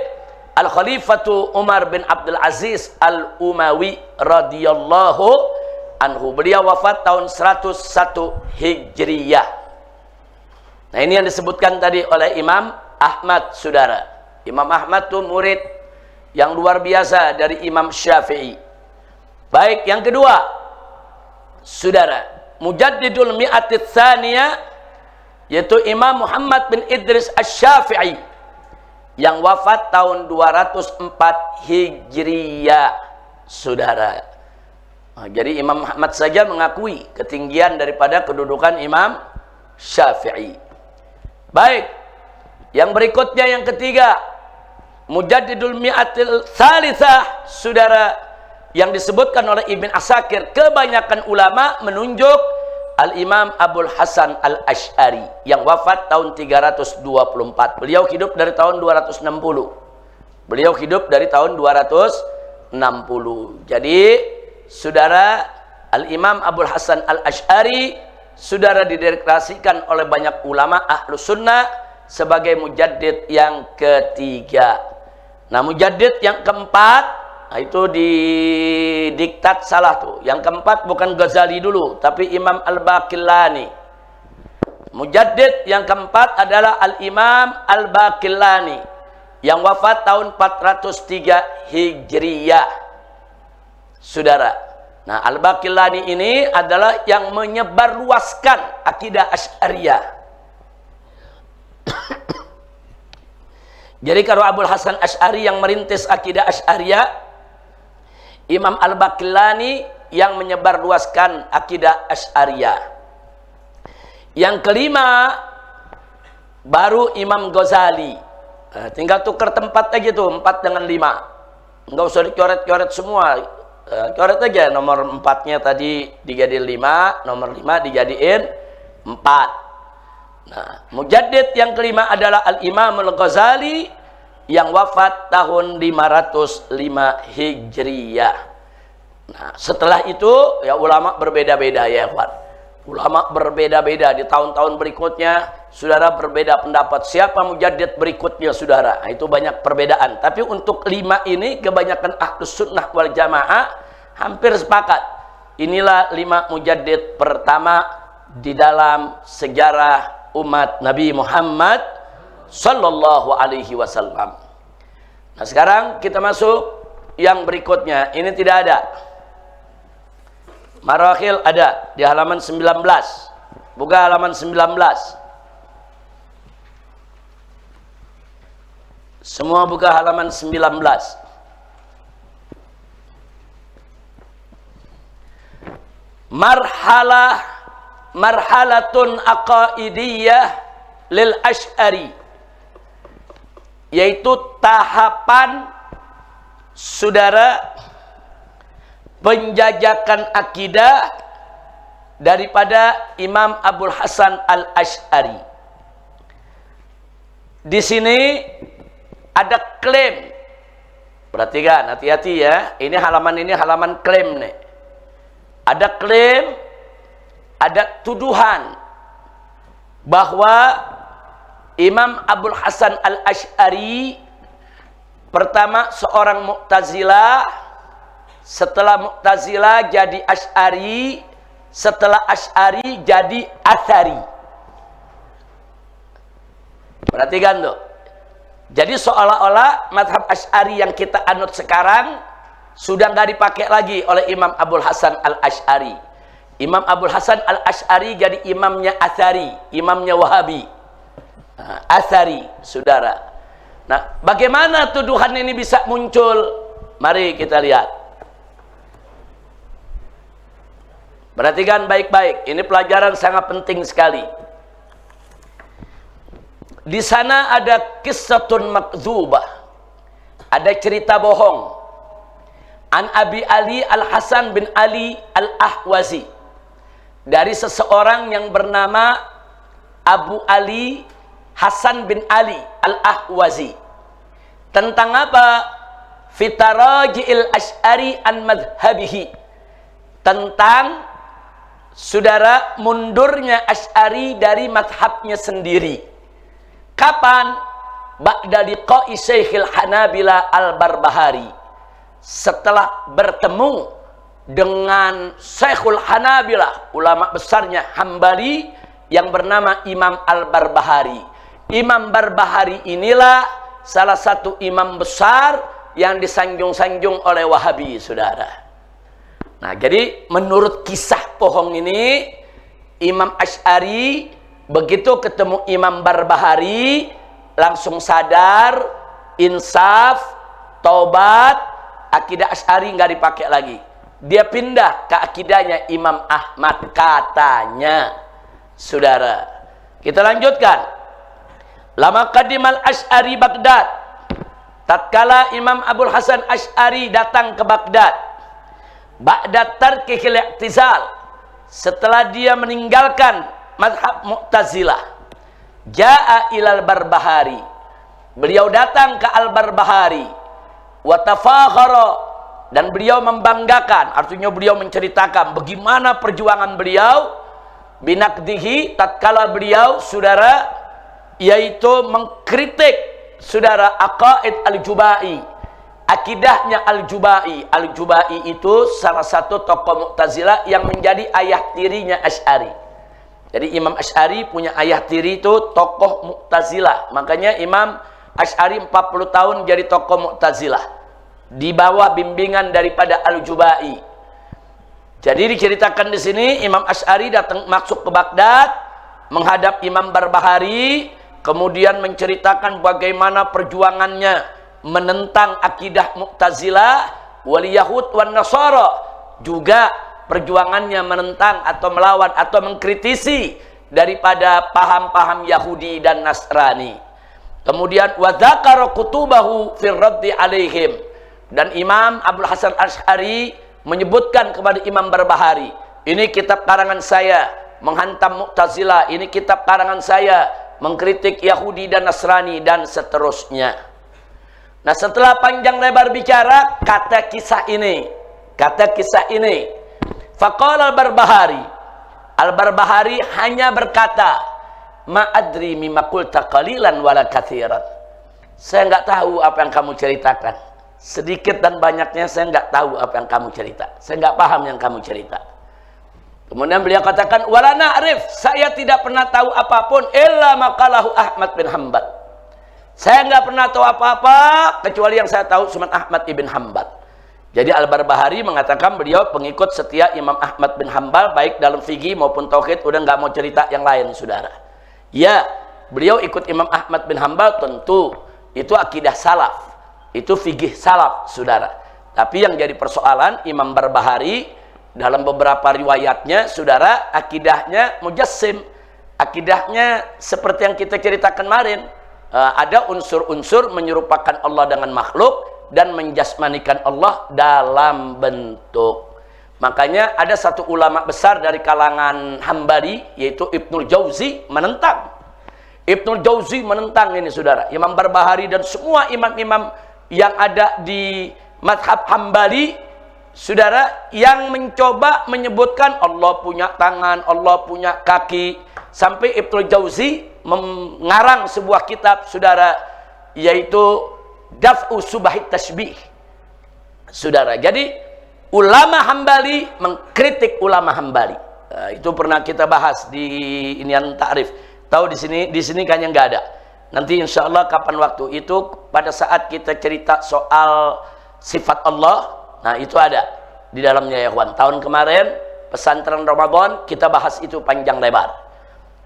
Al-Khalifatu Umar bin Abdul Aziz Al-Umawi radhiyallahu anhu. Beliau wafat tahun 101 Hijriyah. Nah, ini yang disebutkan tadi oleh Imam Ahmad, saudara. Imam Ahmad itu murid yang luar biasa dari Imam Syafi'i. Baik, yang kedua, saudara, Mujaddidul Mi'atits Tsaniyah, yaitu Imam Muhammad bin Idris Asy-Syafi'i, yang wafat tahun 204 Hijriyah, saudara. Nah, jadi Imam Ahmad saja mengakui ketinggian daripada kedudukan Imam Syafi'i. Baik, yang berikutnya, yang ketiga, Mujaddidul Mi'atil Tsalitsah, saudara, yang disebutkan oleh Ibn Asakir. Kebanyakan ulama menunjuk Al-Imam Abul Hasan Al-Asy'ari yang wafat tahun 324. Beliau hidup dari tahun 260. Beliau hidup dari tahun 260. Jadi, saudara, Al-Imam Abul Hasan Al-Asy'ari, saudara, dideklarasikan oleh banyak ulama Ahlus Sunnah sebagai mujaddid yang ketiga. Nah, mujaddid yang keempat, nah, itu didiktat salah tuh. Yang keempat bukan Ghazali dulu, tapi Imam Al-Baqillani. Mujaddid yang keempat adalah Al-Imam Al-Baqillani yang wafat tahun 403 Hijriyah, saudara. Nah, Al-Baqillani ini adalah yang menyebarluaskan akidah Asy'ariyah. Jadi kalau Abul Hasan Asy'ari yang merintis akidah Asy'ariyah, Imam Al-Baqillani yang menyebarluaskan akidah Asy'ariyah. Yang kelima baru Imam Ghazali. Nah, tinggal tukar tempat aja tuh, 4 dengan 5. Enggak usah dicoret-coret semua. Coret aja, nomor 4-nya tadi dijadiin 5, nomor 5 dijadiin 4. Nah, mujaddid yang kelima adalah Al-Imam Al-Ghazali yang wafat tahun 505 Hijriyah. Nah, setelah itu ya ulama berbeda-beda ya, Pak. Ulama berbeda-beda di tahun-tahun berikutnya, saudara, berbeda pendapat siapa mujaddid berikutnya, saudara. Nah, itu banyak perbedaan. Tapi untuk 5 ini kebanyakan Ahlus Sunnah wal Jamaah hampir sepakat. Inilah 5 mujaddid pertama di dalam sejarah umat Nabi Muhammad sallallahu alaihi wasallam. Nah, sekarang kita masuk yang berikutnya. Ini tidak ada. Marakhil ada di halaman 19. Buka halaman 19. Semua buka halaman 19. Marhalatun aqaidiyah lil Asy'ari, yaitu tahapan, saudara, penjajakan akidah daripada Imam Abul Hasan Al-Asy'ari. Di sini ada klaim. Perhatikan, hati-hati ya. Ini halaman klaim nih. Ada klaim, ada tuduhan bahwa Imam Abul Hasan Al-Asy'ari pertama seorang Mu'tazilah, setelah Mu'tazilah jadi Asy'ari, setelah Asy'ari jadi Atsari. Perhatikan tuh. Jadi seolah-olah mazhab Asy'ari yang kita anut sekarang sudah nggak dipakai lagi oleh Imam Abul Hasan Al-Asy'ari. Imam Abul Hasan Al-Asy'ari jadi imamnya Atsari, imamnya Wahabi. Atsari, saudara. Nah, bagaimana tuduhan ini bisa muncul? Mari kita lihat. Perhatikan baik-baik. Ini pelajaran sangat penting sekali. Di sana ada qissatun makdzubah. Ada cerita bohong. An Abi Ali Al-Hasan bin Ali Al-Ahwazi. Dari seseorang yang bernama Abu Ali Hasan bin Ali Al-Ahwazi. Tentang apa? Fitaraji'il Asy'ari an madhabihi. Tentang saudara mundurnya Asy'ari dari madhabnya sendiri. Kapan? Ba'da liqa'i Syekhil Hanabila Al-Barbahari. Setelah bertemu dengan Syekhul Hanabilah, ulama besarnya Hambali yang bernama Imam Al-Barbahari. Imam Barbahari inilah salah satu imam besar yang disanjung-sanjung oleh Wahabi, saudara. Nah, jadi menurut kisah bohong ini, Imam Asy'ari begitu ketemu Imam Barbahari langsung sadar, insaf, taubat, akidah Asy'ari nggak dipakai lagi. Dia pindah ke akidahnya Imam Ahmad katanya, saudara. Kita lanjutkan. Lama qadimal Asy'ari Baghdad. Tatkala Imam Abul Hasan Asy'ari datang ke Baghdad, ba'da tarkihil i'tizal, setelah dia meninggalkan mazhab Mu'tazilah, ja'a ilal Barbahari, beliau datang ke Al-Barbahari, wa tafakhara, dan beliau membanggakan, artinya beliau menceritakan bagaimana perjuangan beliau binaqdihi, tatkala beliau, saudara, yaitu mengkritik, saudara, aqaid Al-Jubai, akidahnya Al-Jubai. Al-Jubai itu salah satu tokoh Mu'tazilah yang menjadi ayah tirinya Asy'ari. Jadi Imam Asy'ari punya ayah tiri itu tokoh Mu'tazilah. Makanya Imam Asy'ari 40 tahun jadi tokoh Mu'tazilah di bawah bimbingan daripada Al-Jubai. Jadi diceritakan di sini Imam Asy'ari datang masuk ke Baghdad, menghadap Imam Barbahari, kemudian menceritakan bagaimana perjuangannya menentang akidah Mu'tazilah wal Yahud wan Nasara, juga perjuangannya menentang atau melawan atau mengkritisi daripada paham-paham Yahudi dan Nasrani. Kemudian wa dzakara kutubahu fir raddi alaihim, dan Imam Abul Hasan Asy'ari menyebutkan kepada Imam Barbahari, ini kitab karangan saya menghantam Mu'tazilah, ini kitab karangan saya mengkritik Yahudi dan Nasrani, dan seterusnya. Nah, setelah panjang lebar bicara, kata kisah ini, faqala Al-Barbahari, Al-Barbahari hanya berkata, ma adri mimma qulta qalilan wala katsiran. Saya nggak tahu apa yang kamu ceritakan. Sedikit dan banyaknya saya nggak tahu apa yang kamu cerita. Saya nggak paham yang kamu cerita. Kemudian beliau katakan, wala na'rif, saya tidak pernah tahu apapun illa maqalahu Ahmad bin Hanbal. Saya nggak pernah tahu apa-apa kecuali yang saya tahu cuma Ahmad ibn Hanbal. Jadi Al-Barbahari mengatakan beliau pengikut setia Imam Ahmad bin Hanbal, baik dalam fikih maupun tauhid, udah nggak mau cerita yang lain, saudara. Ya, beliau ikut Imam Ahmad bin Hanbal, tentu itu akidah salaf, itu fikih salaf, saudara. Tapi yang jadi persoalan, Imam Barbahari dalam beberapa riwayatnya, saudara, akidahnya mujassim, akidahnya seperti yang kita ceritakan kemarin, ada unsur-unsur menyerupakan Allah dengan makhluk dan menjasmanikan Allah dalam bentuk. Makanya ada satu ulama besar dari kalangan Hambali, yaitu Ibnul Jauzi, menentang. Ibnul Jauzi menentang ini, saudara, Imam Barbahari dan semua imam-imam yang ada di mazhab Hambali, saudara, yang mencoba menyebutkan Allah punya tangan, Allah punya kaki, sampai Ibnu Jauzi mengarang sebuah kitab, saudara, yaitu Daf'u Subahit Tashbih. Saudara, jadi ulama Hambali mengkritik ulama Hambali. Nah, itu pernah kita bahas di inian ta'rif. Tahu di sini kayaknya nggak ada. Nanti insya Allah kapan waktu itu pada saat kita cerita soal sifat Allah, nah itu ada di dalamnya ya kawan. Tahun kemarin pesantren Ramadan kita bahas itu panjang lebar.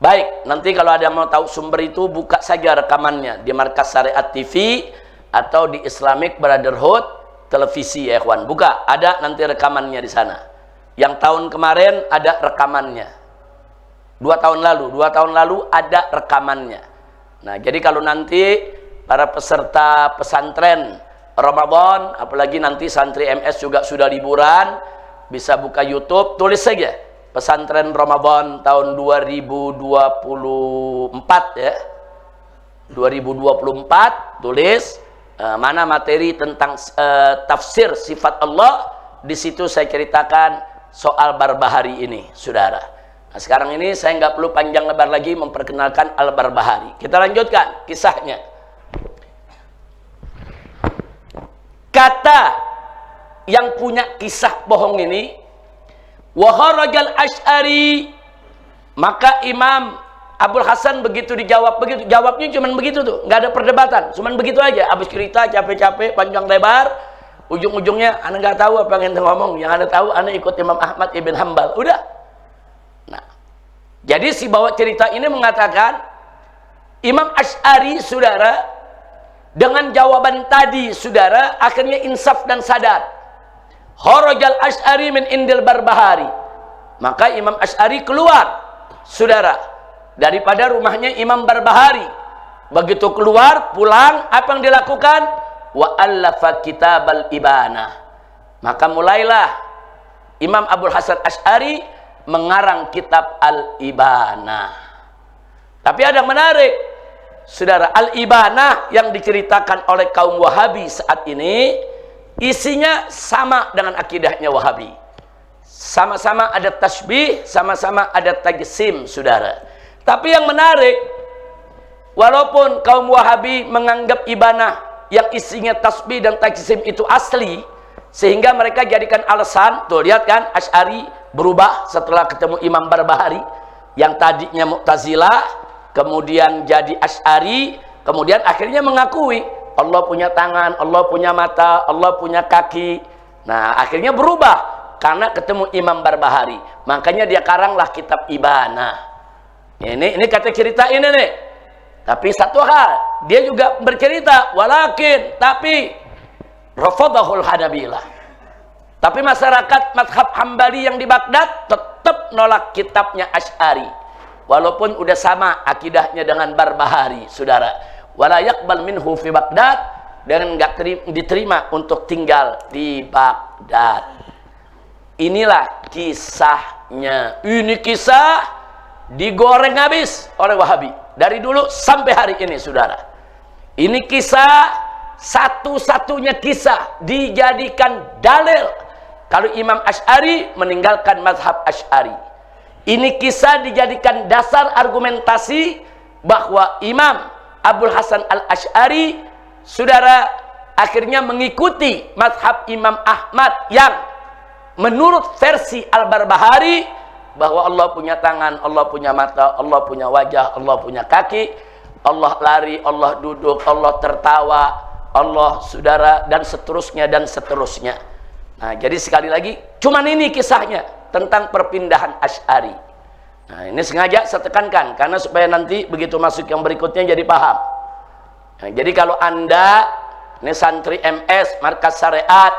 Baik, nanti kalau ada mau tahu sumber itu buka saja rekamannya di Markas Syariat TV atau di Islamic Brotherhood televisi ya kawan. Buka, ada nanti rekamannya di sana. Yang tahun kemarin ada rekamannya. 2 tahun lalu ada rekamannya. Nah, jadi kalau nanti para peserta pesantren Ramadan, apalagi nanti santri MS juga sudah liburan, bisa buka YouTube, tulis saja pesantren Ramadan tahun 2024 ya. 2024 tulis mana materi tentang tafsir sifat Allah. Di situ saya ceritakan soal Barbahari ini, saudara. Nah, sekarang ini saya nggak perlu panjang lebar lagi memperkenalkan Al-Barbahari. Kita lanjutkan kisahnya. Kata yang punya kisah bohong ini, waharajal Asy'ari, maka Imam Abul Hasan begitu dijawab begitu, jawabnya cuma begitu tuh, nggak ada perdebatan, cuma begitu aja. Habis cerita capek-capek panjang lebar, ujung-ujungnya anda nggak tahu apa yang anda ngomong, yang anda tahu anda ikut Imam Ahmad ibn Hambal, udah. Nah, jadi si bawa cerita ini mengatakan Imam Asy'ari, saudara, dengan jawaban tadi, saudara, akhirnya insaf dan sadar. Kharajal Asy'ari min indil Barbahari, maka Imam Asy'ari keluar, saudara, daripada rumahnya Imam Barbahari. Begitu keluar, pulang, apa yang dilakukan? Wa allafa kitabal ibanah, maka mulailah Imam Abul Hasan Asy'ari mengarang kitab Al-Ibanah. Tapi ada yang menarik, saudara, Al-Ibanah yang diceritakan oleh kaum Wahabi saat ini isinya sama dengan akidahnya Wahabi. Sama-sama ada tasbih, sama-sama ada tajsim, saudara. Tapi yang menarik, walaupun kaum Wahabi menganggap Ibanah yang isinya tasbih dan tajsim itu asli, sehingga mereka jadikan alasan, tuh lihat kan, Asy'ari berubah setelah ketemu Imam Barbahari, yang tadinya Mu'tazilah kemudian jadi Asy'ari, kemudian akhirnya mengakui Allah punya tangan, Allah punya mata, Allah punya kaki. Nah, akhirnya berubah karena ketemu Imam Barbahari, makanya dia karanglah kitab Ibanah. Ini kata cerita ini nih. Tapi satu hal, dia juga bercerita, walakin, tapi rafadahul Hanabilah. Tapi masyarakat mazhab Hambali yang di Baghdad tetap nolak kitabnya Asy'ari, walaupun udah sama akidahnya dengan Barbahari, saudara. Wala yaqbal minhu fi Baghdad, dan enggak diterima untuk tinggal di Baghdad. Inilah kisahnya. Ini kisah digoreng habis oleh Wahabi dari dulu sampai hari ini, saudara. Ini kisah satu-satunya kisah dijadikan dalil kalau Imam Asy'ari meninggalkan mazhab Asy'ari. Ini kisah dijadikan dasar argumentasi bahwa Imam Abul Hasan Al-Asy'ari, saudara, akhirnya mengikuti mazhab Imam Ahmad yang menurut versi Al-Barbahari bahwa Allah punya tangan, Allah punya mata, Allah punya wajah, Allah punya kaki, Allah lari, Allah duduk, Allah tertawa, Allah, saudara, dan seterusnya dan seterusnya. Nah, jadi sekali lagi, cuman ini kisahnya tentang perpindahan Asy'ari. Nah, ini sengaja saya tekankan karena supaya nanti begitu masuk yang berikutnya jadi paham. Nah, jadi kalau anda ini santri MS Markas Syariat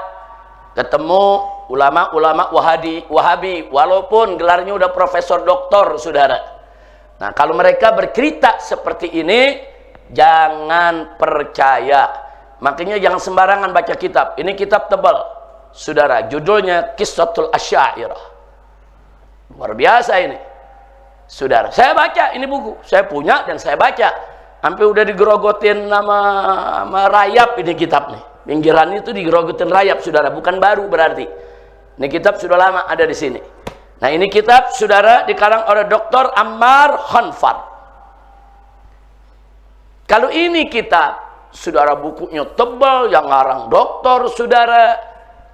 ketemu ulama-ulama Wahabi, walaupun gelarnya udah profesor doktor, saudara. Nah, kalau mereka bercerita seperti ini, jangan percaya. Makanya jangan sembarangan baca kitab. Ini kitab tebal, saudara. Judulnya Qissatul Asy'ariyah. Luar biasa ini, saudara. Saya baca ini buku, saya punya dan saya baca. Sampai udah digerogotin nama rayap ini kitab nih. Pinggiran itu digerogotin rayap, saudara. Bukan baru berarti. Ini kitab sudah lama ada di sini. Nah, ini kitab saudara dikarang oleh Dr. Ammar Khanfar. Kalau ini kitab saudara bukunya tebal, yang ngarang doktor saudara,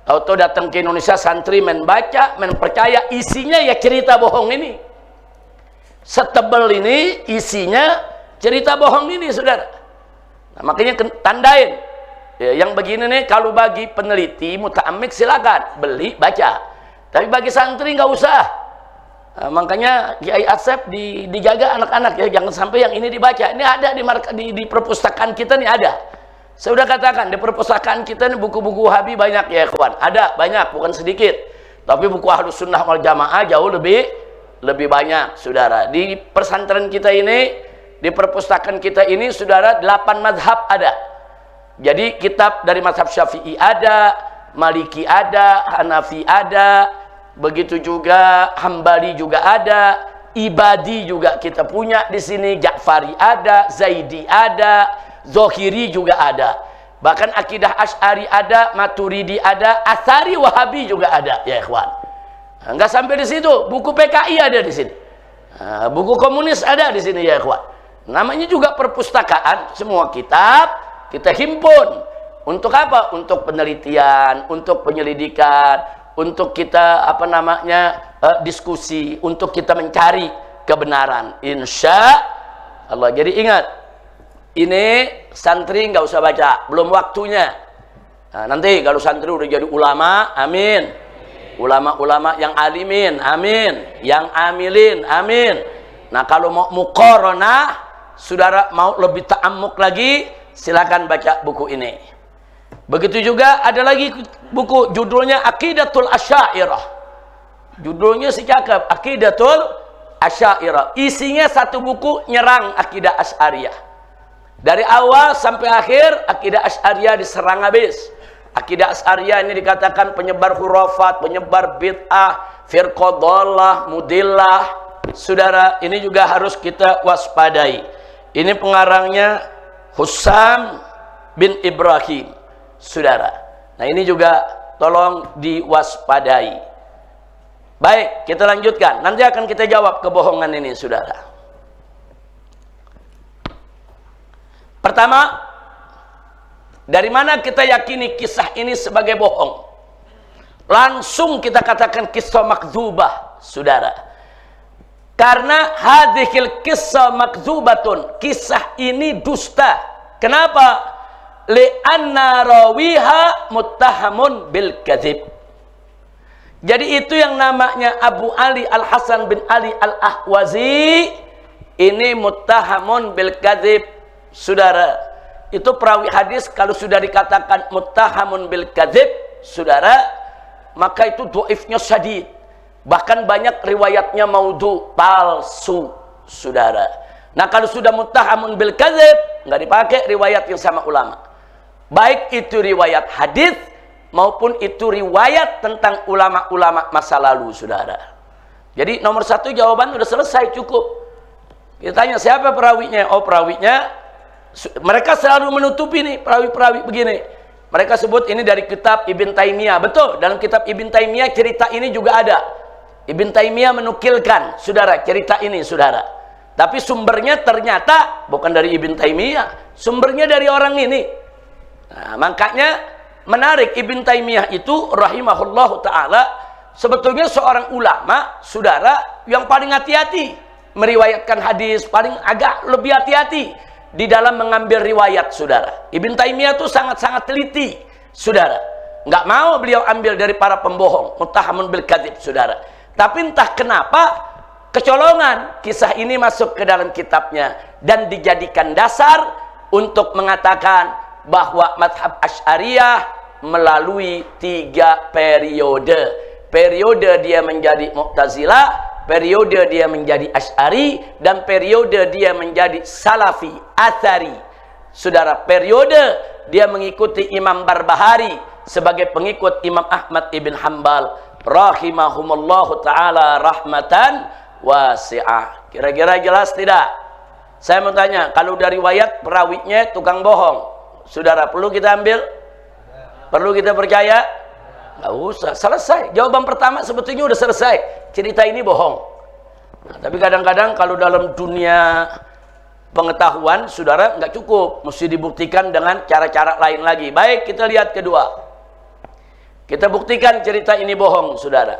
tahu-tahu datang ke Indonesia santri main baca, main percaya, isinya ya cerita bohong ini. Setebal ini isinya cerita bohong ini saudara. Nah, makanya tandain ya, yang begini nih kalau bagi peneliti muta'ammik silakan beli baca. Tapi bagi santri nggak usah. Nah, makanya Kiai Asep dijaga anak-anak ya, jangan sampai yang ini dibaca. Ini ada di perpustakaan kita nih ada. Saya sudah katakan di perpustakaan kita nih buku-buku Wahabi banyak ya kawan. Ada banyak, bukan sedikit. Tapi buku Ahlus Sunnah wal Jamaah jauh lebih banyak, saudara. Di pesantren kita ini, di perpustakaan kita ini, saudara, 8 mazhab ada. Jadi kitab dari mazhab Syafi'i ada, Maliki ada, Hanafi ada, begitu juga Hambali juga ada, Ibadi juga kita punya di sini, Ja'fari ada, Zaidi ada, Zohiri juga ada. Bahkan akidah Asy'ari ada, Maturidi ada, Atsari Wahabi juga ada, ya ikhwan. Enggak sampai di situ, buku PKI ada di sini. Buku komunis ada di sini ya ikhwan. Namanya juga perpustakaan, semua kitab kita himpun. Untuk apa? Untuk penelitian, untuk penyelidikan, untuk kita diskusi, untuk kita mencari kebenaran. Insya Allah. Jadi ingat, ini santri nggak usah baca, belum waktunya. Nah, nanti kalau santri udah jadi ulama, amin. Ulama-ulama yang alimin, amin. Yang amilin, amin. Nah, kalau mau muqaranah, saudara mau lebih ta'ammuk lagi, silakan baca buku ini. Begitu juga ada lagi buku judulnya Aqidatul Asy'ariyah. Judulnya si cakep, Aqidatul Asy'ariyah. Isinya satu buku nyerang akidah Asy'ariyah. Dari awal sampai akhir akidah Asy'ariyah diserang habis. Akidah Asy'ariyah ini dikatakan penyebar khurafat, penyebar bid'ah, firqah dhalah, mudillah. Saudara, ini juga harus kita waspadai. Ini pengarangnya Hussam bin Ibrahim. Saudara, nah ini juga tolong diwaspadai. Baik, kita lanjutkan. Nanti akan kita jawab kebohongan ini, saudara. Pertama, dari mana kita yakini kisah ini sebagai bohong? Langsung kita katakan kisah makdzubah, saudara. Karena hadhil kisah makdzubatun, kisah ini dusta. Kenapa? Li'anna rawiha muttahamun bil kadzib. Jadi itu yang namanya Abu Ali Al-Hasan bin Ali Al-Ahwazi, ini muttahamun bil kadzib, saudara. Itu perawi hadis kalau sudah dikatakan muttahamun bil kadzib, saudara, maka itu dhaifnya syadid. Bahkan banyak riwayatnya maudhu, palsu, saudara. Nah, kalau sudah muttahamun bil kadzib, enggak dipakai riwayat yang sama ulama. Baik itu riwayat hadis maupun itu riwayat tentang ulama-ulama masa lalu, saudara. Jadi nomor satu jawaban sudah selesai, cukup. Kita tanya siapa perawinya? Oh, perawinya, mereka selalu menutupi nih perawi-perawi begini. Mereka sebut ini dari kitab Ibn Taimiyah. Betul, dalam kitab Ibn Taimiyah cerita ini juga ada. Ibn Taimiyah menukilkan, saudara, cerita ini, saudara. Tapi sumbernya ternyata bukan dari Ibn Taimiyah, sumbernya dari orang ini. Nah, makanya menarik, Ibn Taimiyah itu rahimahullahu ta'ala sebetulnya seorang ulama, saudara, yang paling hati-hati meriwayatkan hadis, paling agak lebih hati-hati di dalam mengambil riwayat, saudara. Ibn Taimiyah itu sangat-sangat teliti, saudara. Nggak mau beliau ambil dari para pembohong, muttahamun bil kadzib, saudara. Tapi entah kenapa kecolongan kisah ini masuk ke dalam kitabnya dan dijadikan dasar untuk mengatakan bahwa mazhab Asy'ariyah melalui 3 periode. Periode dia menjadi Mu'tazilah, periode dia menjadi Asy'ari, dan periode dia menjadi Salafi, Atsari. Saudara, periode dia mengikuti Imam Barbahari sebagai pengikut Imam Ahmad ibn Hanbal rahimahumullahu ta'ala rahmatan wasi'ah. Kira-kira jelas tidak? Saya mau tanya, kalau dari riwayat perawinya tukang bohong, saudara, perlu kita ambil? Perlu kita percaya? Nggak usah, selesai. Jawaban pertama sebetulnya udah selesai. Cerita ini bohong. Nah, tapi kadang-kadang kalau dalam dunia pengetahuan, saudara, nggak cukup. Mesti dibuktikan dengan cara-cara lain lagi. Baik, kita lihat kedua. Kita buktikan cerita ini bohong, saudara.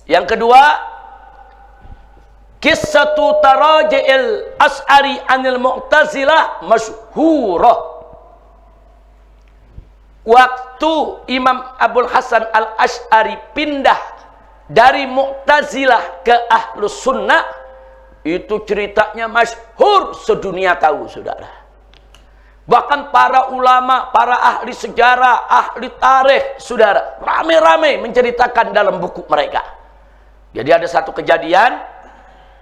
Yang kedua, Qissatu taraji'il Asy'ari anil Mu'tazilah masyhurah. Waktu Imam Abul Hasan al-Asy'ari pindah dari Mu'tazilah ke Ahlus Sunnah, itu ceritanya masyhur, sedunia tahu, saudara. Bahkan para ulama, para ahli sejarah, ahli tarikh, saudara, rame-rame menceritakan dalam buku mereka. Jadi ada satu kejadian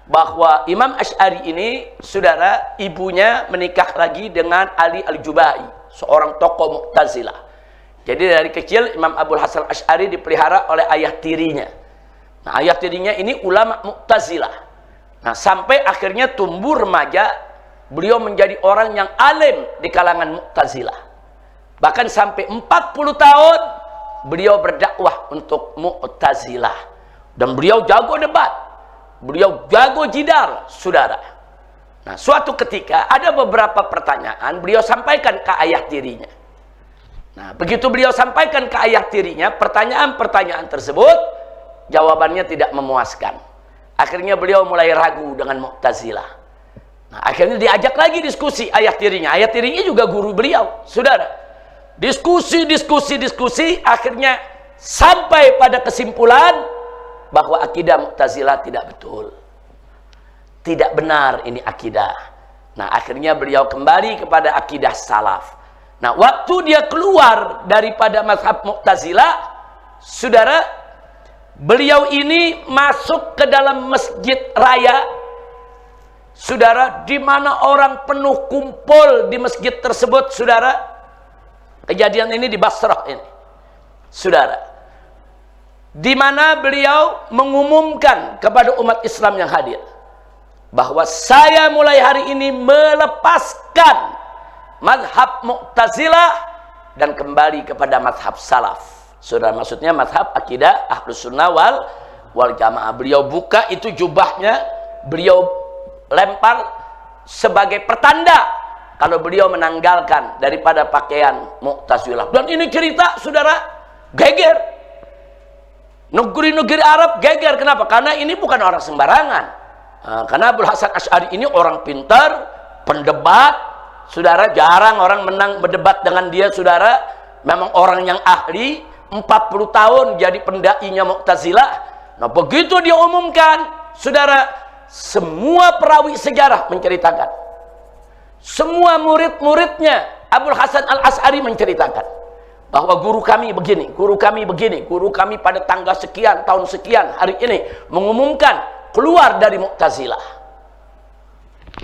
bahwa Imam Asy'ari ini, saudara, ibunya menikah lagi dengan Ali Al-Jubai, seorang tokoh Mu'tazilah. Jadi dari kecil Imam Abul Hasan Asy'ari dipelihara oleh ayah tirinya. Nah, ayah tirinya ini ulama Mu'tazilah. Nah, sampai akhirnya tumbuh remaja, beliau menjadi orang yang alim di kalangan Mu'tazilah. Bahkan sampai 40 tahun beliau berdakwah untuk Mu'tazilah. Dan beliau jago debat. Beliau jago jidal, saudara. Nah, suatu ketika ada beberapa pertanyaan beliau sampaikan ke ayah tirinya. Nah, begitu beliau sampaikan ke ayah tirinya, pertanyaan-pertanyaan tersebut jawabannya tidak memuaskan. Akhirnya beliau mulai ragu dengan Mu'tazilah. Nah, akhirnya diajak lagi diskusi ayah tirinya. Ayah tirinya juga guru beliau, saudara. Diskusi, akhirnya sampai pada kesimpulan bahwa akidah Mu'tazilah tidak betul. Tidak benar ini akidah. Nah, akhirnya beliau kembali kepada akidah salaf. Nah, waktu dia keluar daripada mazhab Mu'tazilah, saudara, beliau ini masuk ke dalam masjid raya, saudara, di mana orang penuh kumpul di masjid tersebut, saudara. Kejadian ini di Basrah ini, saudara. Di mana beliau mengumumkan kepada umat Islam yang hadir bahwa saya mulai hari ini melepaskan mazhab Mu'tazilah dan kembali kepada mazhab salaf. Saudara, maksudnya mazhab akidah Ahlus Sunnah wal Jamaah. Beliau buka itu jubahnya, beliau lempar sebagai pertanda kalau beliau menanggalkan daripada pakaian Mu'tazilah. Dan ini cerita, saudara, geger. Negeri-negeri Arab geger. Kenapa? Karena ini bukan orang sembarangan. Karena Abul Hasan Asy'ari ini orang pintar, pendebat, saudara. Jarang orang menang berdebat dengan dia, saudara. Memang orang yang ahli. 40 tahun jadi pendainya Mu'tazilah. Nah, begitu dia umumkan, saudara, semua perawi sejarah menceritakan. Semua murid-muridnya Abul Hasan al-Asy'ari menceritakan bahwa guru kami begini, guru kami begini, guru kami pada tanggal sekian, tahun sekian, hari ini mengumumkan keluar dari Mu'tazilah.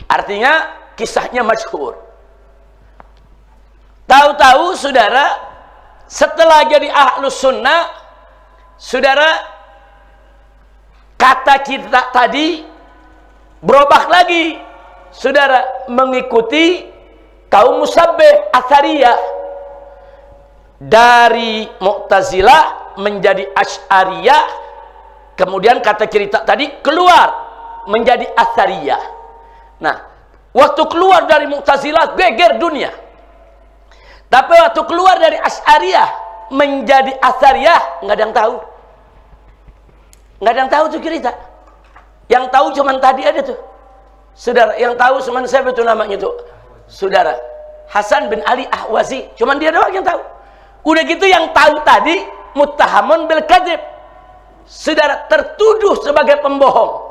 Artinya kisahnya masyhur. Tahu-tahu, saudara, setelah jadi Ahlus Sunnah, saudara, kata kita tadi berubah lagi, saudara, mengikuti kaum Musabbih Atsariyah. Dari Mu'tazilah menjadi Asy'ariyah, kemudian kata cerita tadi keluar menjadi Atsariyah. Nah, waktu keluar dari Mu'tazilah geger dunia. Tapi waktu keluar dari Asy'ariyah menjadi Atsariyah, nggak ada yang tahu. Nggak ada yang tahu tuh cerita. Yang tahu cuman tadi ada tuh, saudara. Yang tahu cuman siapa itu namanya tuh, saudara, Hasan bin Ali Ahwazi. Cuman dia doang yang tahu. Udah gitu yang tahu tadi muttahamun bil kadzib, saudara, tertuduh sebagai pembohong.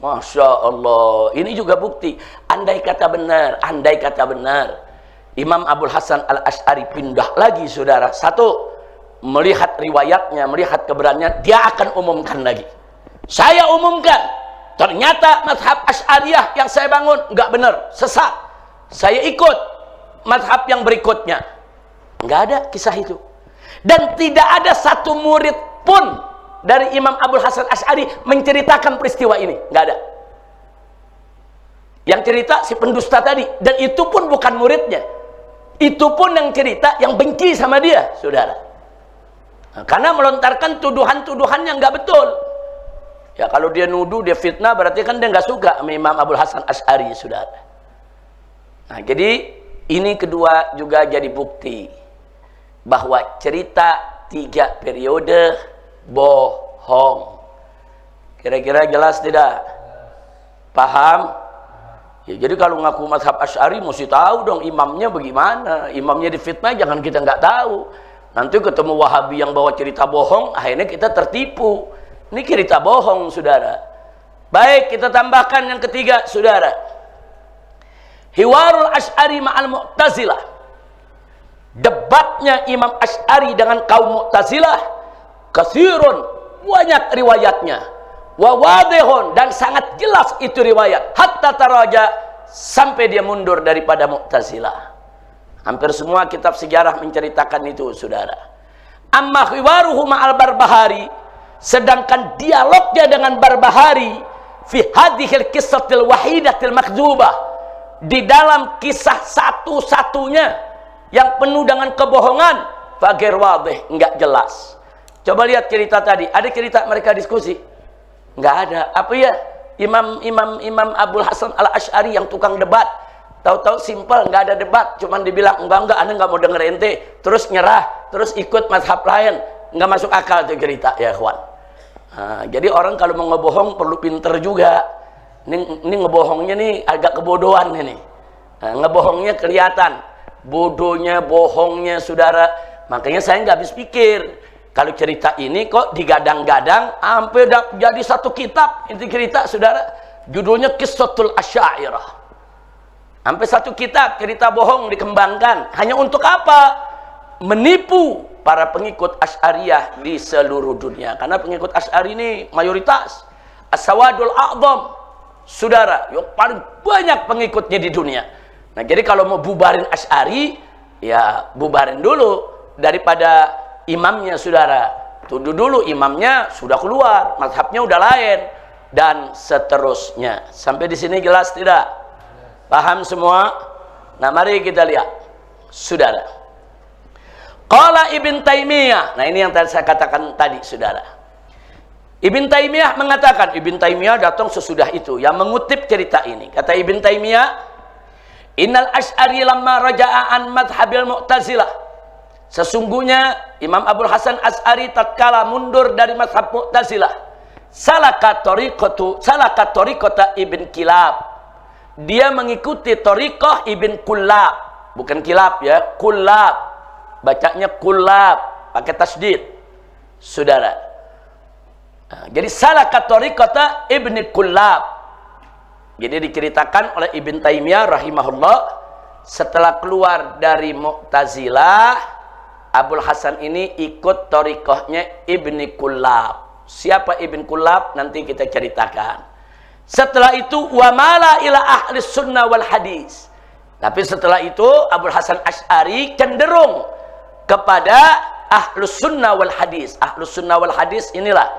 Masya Allah, ini juga bukti. Andai kata benar Imam Abul Hasan al-Asy'ari pindah lagi, saudara, satu, melihat riwayatnya, melihat keberanian, dia akan umumkan lagi. Saya umumkan, ternyata mazhab Asy'ariyah yang saya bangun nggak benar, sesat. Saya ikut mazhab yang berikutnya. Nggak ada kisah itu. Dan tidak ada satu murid pun dari Imam Abul Hasan Asy'ari menceritakan peristiwa ini. Nggak ada. Yang cerita si pendusta tadi. Dan itu pun bukan muridnya. Itu pun yang cerita yang benci sama dia, saudara. Nah, karena melontarkan tuduhan-tuduhan yang nggak betul. Ya kalau dia nuduh, dia fitnah, berarti kan dia nggak suka sama Imam Abul Hasan Asy'ari, saudara. Nah, jadi ini kedua juga jadi bukti bahwa cerita 3 periode bohong. Kira-kira jelas tidak? Paham? Ya, jadi kalau ngaku mazhab Asy'ari mesti tahu dong imamnya bagaimana. Imamnya difitnah jangan kita nggak tahu. Nanti ketemu Wahabi yang bawa cerita bohong, akhirnya kita tertipu. Ini cerita bohong, saudara. Baik, kita tambahkan yang ketiga, saudara. Hiwarul Asy'ari ma'al Mu'tazilah. Debatnya Imam Asy'ari dengan kaum Mu'tazilah katsirun, banyak riwayatnya. Wa wadihun, dan sangat jelas itu riwayat. Hatta taraja, sampai dia mundur daripada Mu'tazilah. Hampir semua kitab sejarah menceritakan itu, saudara. Amma hiwaruhu ma'al Barbahari, sedangkan dialognya dengan Barbahari fi hadhil qissatil wahidatil makdzubah, di dalam kisah satu-satunya yang penuh dengan kebohongan, fagir wadih, enggak jelas. Coba lihat cerita tadi, ada cerita mereka diskusi? Enggak ada. Apa ya? Imam Abul Hasan Al Asy'ari yang tukang debat, tahu-tahu simpel, nggak ada debat, cuman dibilang enggak, anda nggak mau denger ente, terus nyerah, terus ikut mazhab lain, nggak masuk akal tuh cerita, ya kawan. Nah, jadi orang kalau mau ngebohong perlu pinter juga. Ini ngebohongnya nih agak kebodohan ini. Nah, ngebohongnya kelihatan, bodohnya, bohongnya, saudara. Makanya saya nggak habis pikir. Kalau cerita ini kok digadang-gadang, sampai jadi satu kitab inti cerita, saudara. Judulnya Qissatul Asy'ariyah. Sampai satu kitab cerita bohong dikembangkan. Hanya untuk apa? Menipu para pengikut Asy'ariyah di seluruh dunia. Karena pengikut Asy'ari ini mayoritas. As-sawadul a'dham, saudara, yang paling banyak pengikutnya di dunia. Nah, jadi kalau mau bubarin Asy'ari, ya bubarin dulu daripada imamnya, saudara. Tuduh dulu imamnya sudah keluar, mazhabnya udah lain, dan seterusnya. Sampai di sini jelas tidak? Paham semua? Nah, mari kita lihat, saudara. Qala Ibn Taimiyah. Nah, ini yang tadi saya katakan tadi, saudara. Ibn Taimiyah mengatakan, Ibn Taimiyah datang sesudah itu yang mengutip cerita ini. Kata Ibn Taimiyah, Innal Asy'ari lamma raja'a an madhhabil Mu'tazilah. Sesungguhnya Imam Abul Hasan Asy'ari tatkala mundur dari mazhab Mu'tazilah, salaka tariqata Ibn Kilab. Dia mengikuti thariqah Ibn Kullab, bukan Kilab ya, Kullab, bacanya Kullab pakai tasdid, saudara. Nah, jadi salaka tariqata Ibn Kullab. Jadi diceritakan oleh Ibn Taimiyah rahimahullah, setelah keluar dari Mu'tazilah, Abul Hasan ini ikut thariqahnya Ibn Kullab. Siapa Ibn Kullab? Nanti kita ceritakan. Setelah itu wamala ila ahli sunnah wal hadis. Tapi setelah itu Abul Hasan Asy'ari cenderung kepada ahlus sunnah wal hadis. Ahlus sunnah wal hadis inilah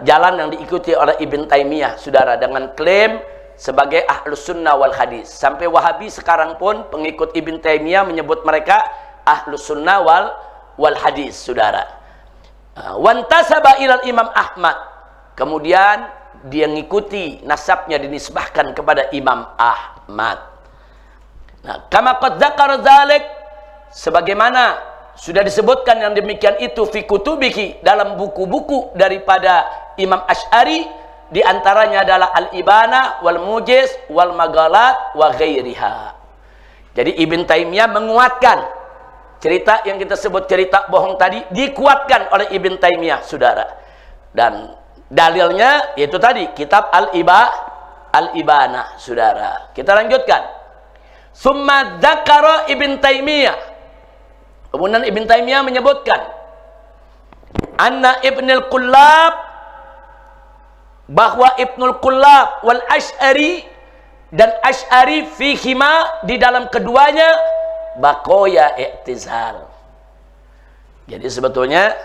jalan yang diikuti oleh Ibn Taimiyah, saudara, dengan klaim sebagai ahlus sunnah wal hadis. Sampai Wahabi sekarang pun pengikut Ibn Taimiyah menyebut mereka ahlus sunnah wal hadis, saudara. Wantasaba ilal Imam Ahmad. Kemudian dia ngikuti nasabnya dinisbahkan kepada Imam Ahmad. Nah, kama qad dzakara dzalik, sebagaimana sudah disebutkan yang demikian itu fi kutubihi, dalam buku-buku daripada Imam Asy'ari, di antaranya adalah Al-Ibana wal Mujiz wal Magalat wa ghairiha. Jadi Ibn Taimiyah menguatkan cerita yang kita sebut cerita bohong tadi, dikuatkan oleh Ibn Taimiyah, saudara. Dan dalilnya yaitu tadi kitab Al-Ibana, saudara. Kita lanjutkan. Summa dzakara Ibn Taimiyah. Kemudian Ibn Taimiyah menyebutkan anna Ibnul Kullab, bahwa Ibnul Kullab wal Asy'ari dan Asy'ari fihima, di dalam keduanya bakoya i'tizal. Jadi sebetulnya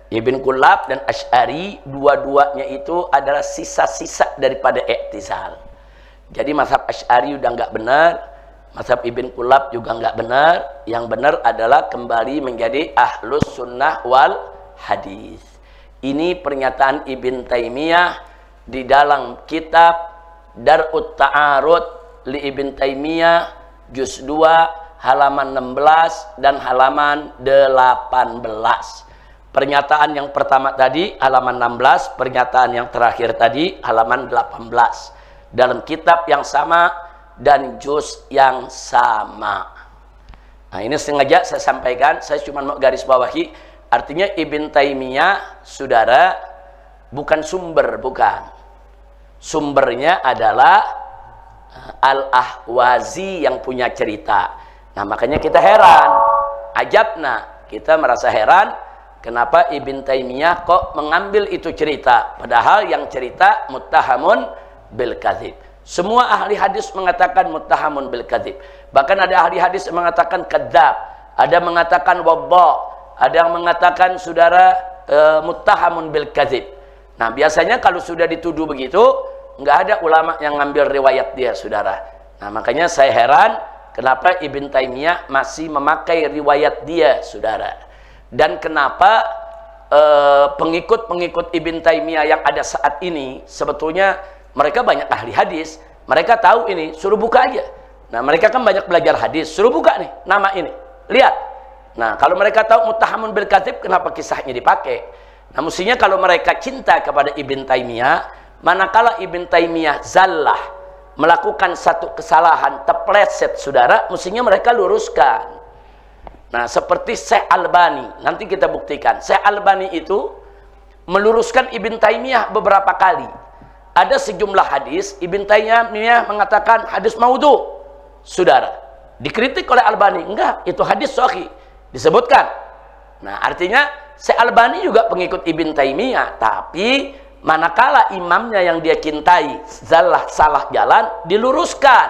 Ibn Kullab dan Asy'ari dua-duanya itu adalah sisa-sisa daripada i'tizal. Jadi mazhab Asy'ari udah nggak benar, mazhab Ibn Kullab juga nggak benar. Yang benar adalah kembali menjadi ahlus sunnah wal hadis. Ini pernyataan Ibn Taimiyah di dalam kitab Dar'ut Ta'arud li Ibn Taimiyah juz 2 halaman 16 dan halaman 18. Pernyataan yang pertama tadi halaman 16, pernyataan yang terakhir tadi halaman 18. Dalam kitab yang sama dan juz yang sama. Nah, ini sengaja saya sampaikan, saya cuma mau garis bawahi, artinya Ibn Taimiyah, saudara, bukan sumber, bukan. Sumbernya adalah Al-Ahwazi yang punya cerita. Nah, makanya kita heran, ajabna, kita merasa heran, kenapa Ibn Taimiyah kok mengambil itu cerita, padahal yang cerita muttahamun bil kadzib. Semua ahli hadis mengatakan muttahamun bil kadzib. Bahkan ada ahli hadis yang mengatakan kadzab, ada mengatakan wadda, ada yang mengatakan saudara muttahamun bil kadzib. Nah, biasanya kalau sudah dituduh begitu, nggak ada ulama yang ngambil riwayat dia, saudara. Nah, makanya saya heran kenapa Ibn Taimiyah masih memakai riwayat dia, saudara. Dan kenapa pengikut-pengikut Ibn Taimiyah yang ada saat ini sebetulnya mereka banyak ahli hadis, mereka tahu ini, suruh buka aja. Nah, mereka kan banyak belajar hadis, suruh buka nih nama ini, lihat. Nah, kalau mereka tahu muttahamun bil kadzib, kenapa kisahnya dipakai? Nah, mestinya kalau mereka cinta kepada Ibn Taimiyah, manakala Ibn Taimiyah zallah, melakukan satu kesalahan, terpleset, saudara, mestinya mereka luruskan. Nah, seperti Syekh Albani, nanti kita buktikan. Syekh Albani itu meluruskan Ibn Taimiyah beberapa kali. Ada sejumlah hadis, Ibn Taimiyah mengatakan hadis maudhu, saudara. Dikritik oleh Albani, enggak, itu hadis sahih, disebutkan. Nah, artinya Syekh Albani juga pengikut Ibn Taimiyah, tapi manakala imamnya yang dia cintai salah jalan, diluruskan.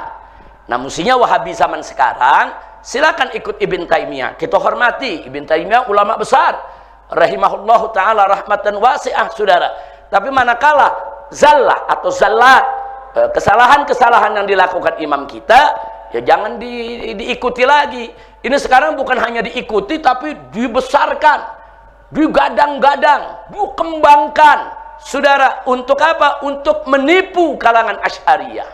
Nah, mestinya Wahabi zaman sekarang silakan ikut Ibn Taimiyah, kita hormati Ibn Taimiyah, ulama besar rahimahullahu taala rahmatan wasi'ah, saudara. Tapi manakala zallah atau zallat, kesalahan-kesalahan yang dilakukan imam kita, ya jangan diikuti lagi. Ini sekarang bukan hanya diikuti, tapi dibesarkan, digadang-gadang, dikembangkan, saudara. Untuk apa? Untuk menipu kalangan Asy'ariyah.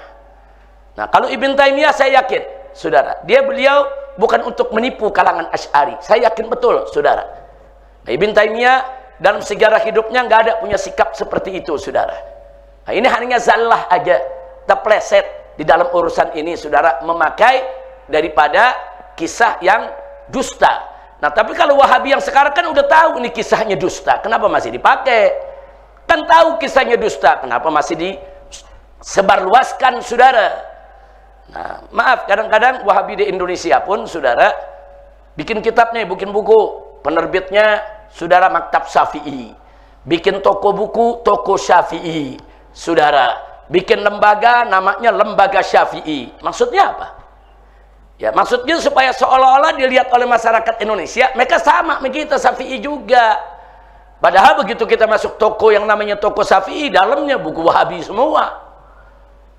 Nah, kalau Ibn Taimiyah saya yakin, saudara, beliau bukan untuk menipu kalangan Asy'ari. Saya yakin betul, saudara. Nah, Ibn Taimiyah dalam sejarah hidupnya nggak ada punya sikap seperti itu, saudara. Nah, ini hanya zallah aja, terpleset di dalam urusan ini, saudara, memakai daripada kisah yang dusta. Nah, tapi kalau Wahabi yang sekarang kan udah tahu ini kisahnya dusta, kenapa masih dipakai? Kan tahu kisahnya dusta, kenapa masih disebarluaskan, saudara? Nah, maaf, kadang-kadang Wahabi di Indonesia pun, saudara, bikin kitab nih, bikin buku, penerbitnya saudara Maktab Syafi'i, bikin toko buku, toko Syafi'i, saudara, bikin lembaga namanya Lembaga Syafi'i. Maksudnya apa? Ya, maksudnya supaya seolah-olah dilihat oleh masyarakat Indonesia mereka sama sama kita, Syafi'i juga. Padahal begitu kita masuk toko yang namanya toko Syafi'i, dalamnya buku Wahabi semua.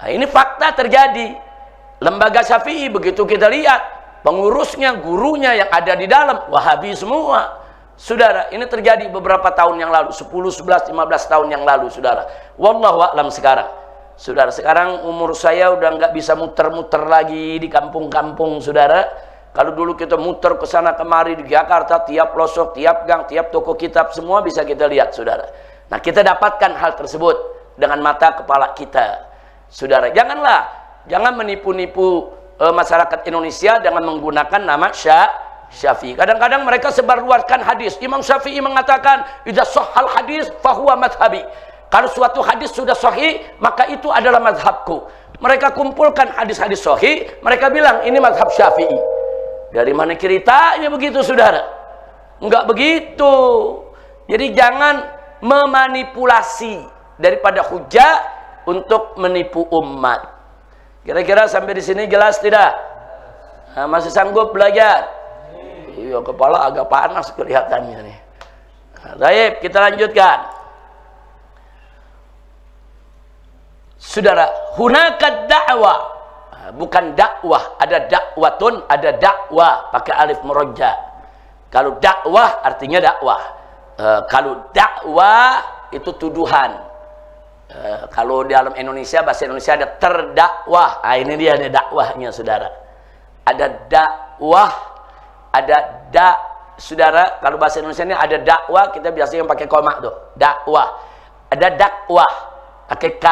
Nah, ini fakta terjadi. Lembaga Syafi'i begitu kita lihat, pengurusnya, gurunya yang ada di dalam Wahabi semua. Saudara, ini terjadi beberapa tahun yang lalu, 10, 11, 15 tahun yang lalu, saudara. Wallahu a'lam sekarang. Saudara, sekarang umur saya udah nggak bisa muter-muter lagi di kampung-kampung, saudara. Kalau dulu kita muter ke sana kemari di Jakarta, tiap pelosok, tiap gang, tiap toko kitab, semua bisa kita lihat, saudara. Nah, kita dapatkan hal tersebut dengan mata kepala kita. Saudara, jangan menipu-nipu masyarakat Indonesia dengan menggunakan nama Syafi'i. Kadang-kadang mereka sebarluaskan hadis. Imam Syafi'i mengatakan, "Idza shahhal hadis fahuwa madhhabi." Kalau suatu hadis sudah sahih, maka itu adalah mazhabku. Mereka kumpulkan hadis-hadis sahih, mereka bilang ini mazhab Syafi'i. Dari mana ceritanya begitu, saudara? Enggak begitu. Jadi jangan memanipulasi daripada hujah untuk menipu umat. Kira-kira sampai di sini jelas tidak? Nah, masih sanggup belajar? Iya, kepala agak panas kelihatannya nih. Nah, baik, kita lanjutkan. Saudara, hunaka da'wah, bukan dakwah, ada dakwatun, ada dakwah pakai alif murajjah. Kalau dakwah artinya dakwah. Kalau dakwah itu tuduhan. Kalau dalam Indonesia, bahasa Indonesia ada terdakwah. Ini dia nih dakwahnya, saudara. Ada dakwah, ada saudara. Kalau bahasa Indonesia ini ada dakwah, kita biasanya pakai koma tuh. Dakwah. Ada dakwah, pakai k.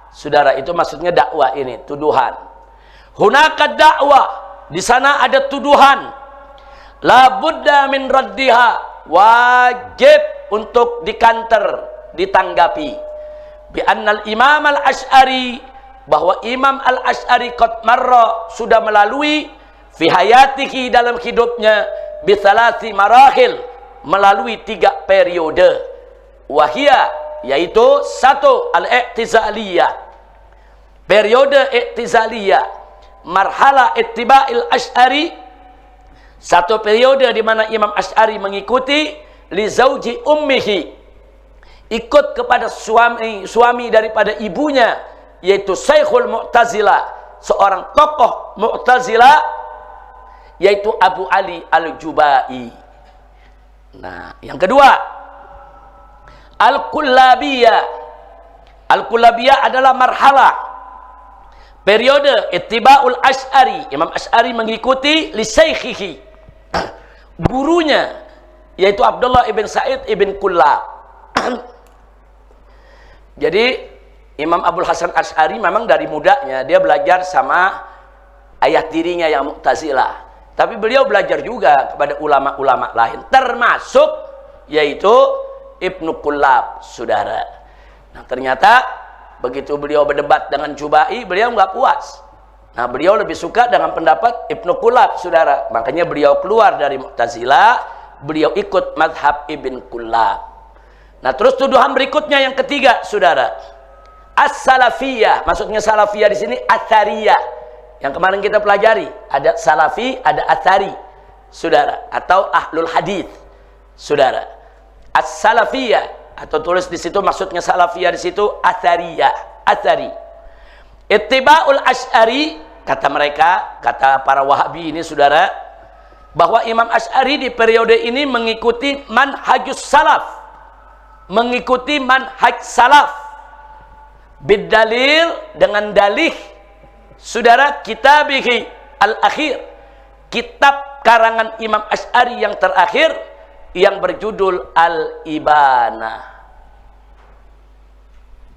Saudara, itu maksudnya dakwah ini, tuduhan. Hunaka dakwah, di sana ada tuduhan. La budda min raddiha, wajib untuk dikanter, ditanggapi. Bi annal Imam Al-Asy'ari, bahwa Imam Al-Asy'ari qad marra, sudah melalui fi hayatihi, dalam hidupnya, bi thalasi marahil, melalui 3 periode. Wahia, yaitu 1 al-i'tizaliyah, periode i'tizaliyah, marhala ittiba'il Asy'ari, 1 periode di mana Imam Asy'ari mengikuti li zauji ummihi, ikut kepada suami daripada ibunya, yaitu Syekhul Mu'tazilah, seorang tokoh Mu'tazilah, yaitu Abu Ali Al-Jubai. Nah, yang kedua, Al-Kullabiyah. Al-Kullabiyah adalah marhalah, periode ittiba'ul Asy'ari. Imam Asy'ari mengikuti li syaikhihi, gurunya, yaitu Abdullah ibn Sa'id ibn Kullab. Jadi Imam Abul Hasan Asy'ari memang dari mudanya dia belajar sama ayah tirinya yang Mu'tazilah. Tapi beliau belajar juga kepada ulama-ulama lain, termasuk yaitu Ibnu Kullab, saudara. Nah, ternyata begitu beliau berdebat dengan Jubai, beliau nggak puas. Nah, beliau lebih suka dengan pendapat Ibnu Kullab, saudara. Makanya beliau keluar dari Mu'tazilah, beliau ikut mazhab Ibn Kullab. Nah, terus tuduhan berikutnya yang ketiga, saudara, as-salafiyah. Maksudnya salafiyah di sini athariyah. Yang kemarin kita pelajari, ada salafi, ada athari, saudara, atau ahlul hadis, saudara. As-salafiyah, atau tulis di situ maksudnya salafiyah di situ athariyah, athari. Ittiba'ul Asy'ari, kata mereka, kata para Wahabi ini, saudara, bahwa Imam Asy'ari di periode ini mengikuti manhajus salaf, mengikuti manhaj salaf, bidalil, dengan dalih, saudara, kitabihi al-akhir, kitab karangan Imam Asy'ari yang terakhir, yang berjudul Al-Ibanah.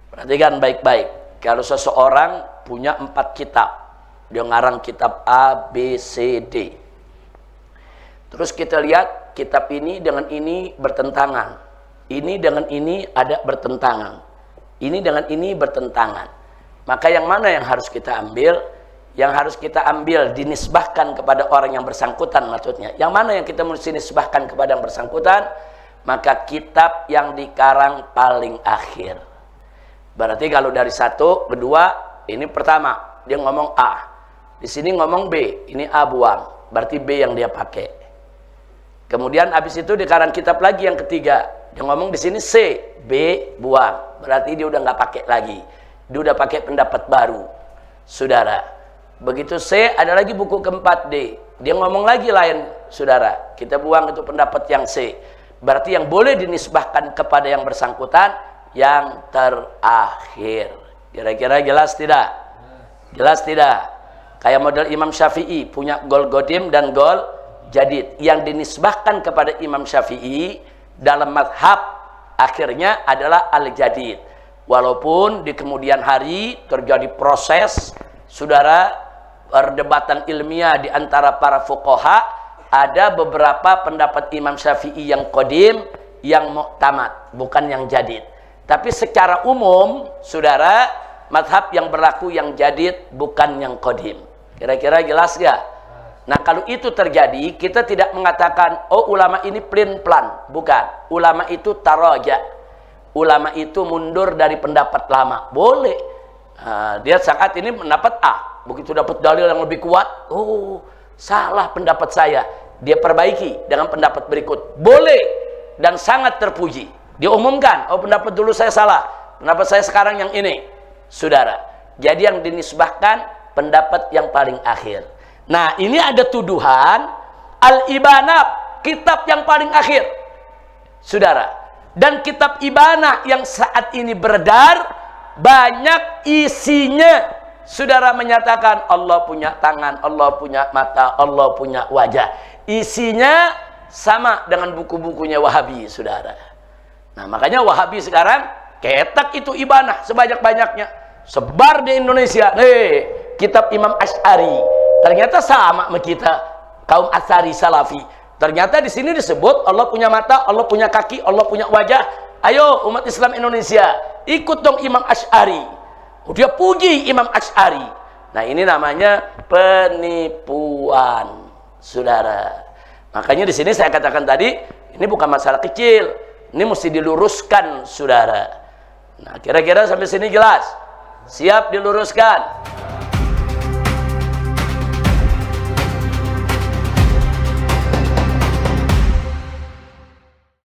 Perhatikan baik-baik, kalau seseorang punya 4 kitab, dia ngarang kitab A, B, C, D, terus kita lihat kitab ini dengan ini bertentangan, ini dengan ini ada bertentangan, ini dengan ini bertentangan, maka yang mana yang harus kita ambil? Yang harus kita ambil dinisbahkan kepada orang yang bersangkutan, maksudnya yang mana yang kita mesti nisbahkan kepada yang bersangkutan? Maka kitab yang dikarang paling akhir. Berarti kalau dari 1, kedua, ini pertama dia ngomong A, di sini ngomong B, ini A buang, berarti B yang dia pakai. Kemudian habis itu dikarang kitab lagi yang ketiga, dia ngomong di sini C, B buang, berarti dia udah nggak pakai lagi, dia udah pakai pendapat baru, saudara. Begitu C, ada lagi buku keempat D, dia ngomong lagi lain, saudara. Kita buang itu pendapat yang C, berarti yang boleh dinisbahkan kepada yang bersangkutan yang terakhir. Kira-kira jelas tidak? Jelas tidak? Kayak model Imam Syafi'i punya gol godim dan gol jadid, yang dinisbahkan kepada Imam Syafi'i dalam mazhab akhirnya adalah al-jadid, walaupun di kemudian hari terjadi proses, saudara, perdebatan ilmiah di antara para fuqaha, ada beberapa pendapat Imam Syafi'i yang qadim, yang mu'tamad, bukan yang jadid. Tapi secara umum, saudara, mazhab yang berlaku yang jadid, bukan yang qadim. Kira-kira jelas gak? Nah, kalau itu terjadi, kita tidak mengatakan, oh ulama ini pelin-pelan. Bukan. Ulama itu taraja. Ulama itu mundur dari pendapat lama. Boleh. Dia saat ini mendapat A. Begitu dapat dalil yang lebih kuat, oh salah pendapat saya, dia perbaiki dengan pendapat berikut. Boleh dan sangat terpuji. Dia umumkan, oh pendapat dulu saya salah, pendapat saya sekarang yang ini, saudara. Jadi yang dinisbahkan pendapat yang paling akhir. Nah, ini ada tuduhan Al-Ibanah, kitab yang paling akhir. saudara. Dan kitab Ibanah yang saat ini beredar, banyak isinya saudara menyatakan Allah punya tangan, Allah punya mata, Allah punya wajah. Isinya sama dengan buku-bukunya Wahabi, saudara. Nah, makanya Wahabi sekarang ketak itu Ibanah sebanyak-banyaknya, sebar di Indonesia. Kitab Imam Asy'ari ternyata sama sama kita, kaum Asy'ari Salafi. Ternyata di sini disebut Allah punya mata, Allah punya kaki, Allah punya wajah. Ayo umat Islam Indonesia, ikut dong Imam Asy'ari. Dia puji Imam Asy'ari. Nah, ini namanya penipuan, saudara. Makanya di sini saya katakan tadi, ini bukan masalah kecil. Ini mesti diluruskan, saudara. Nah, kira-kira sampai sini jelas? Siap diluruskan?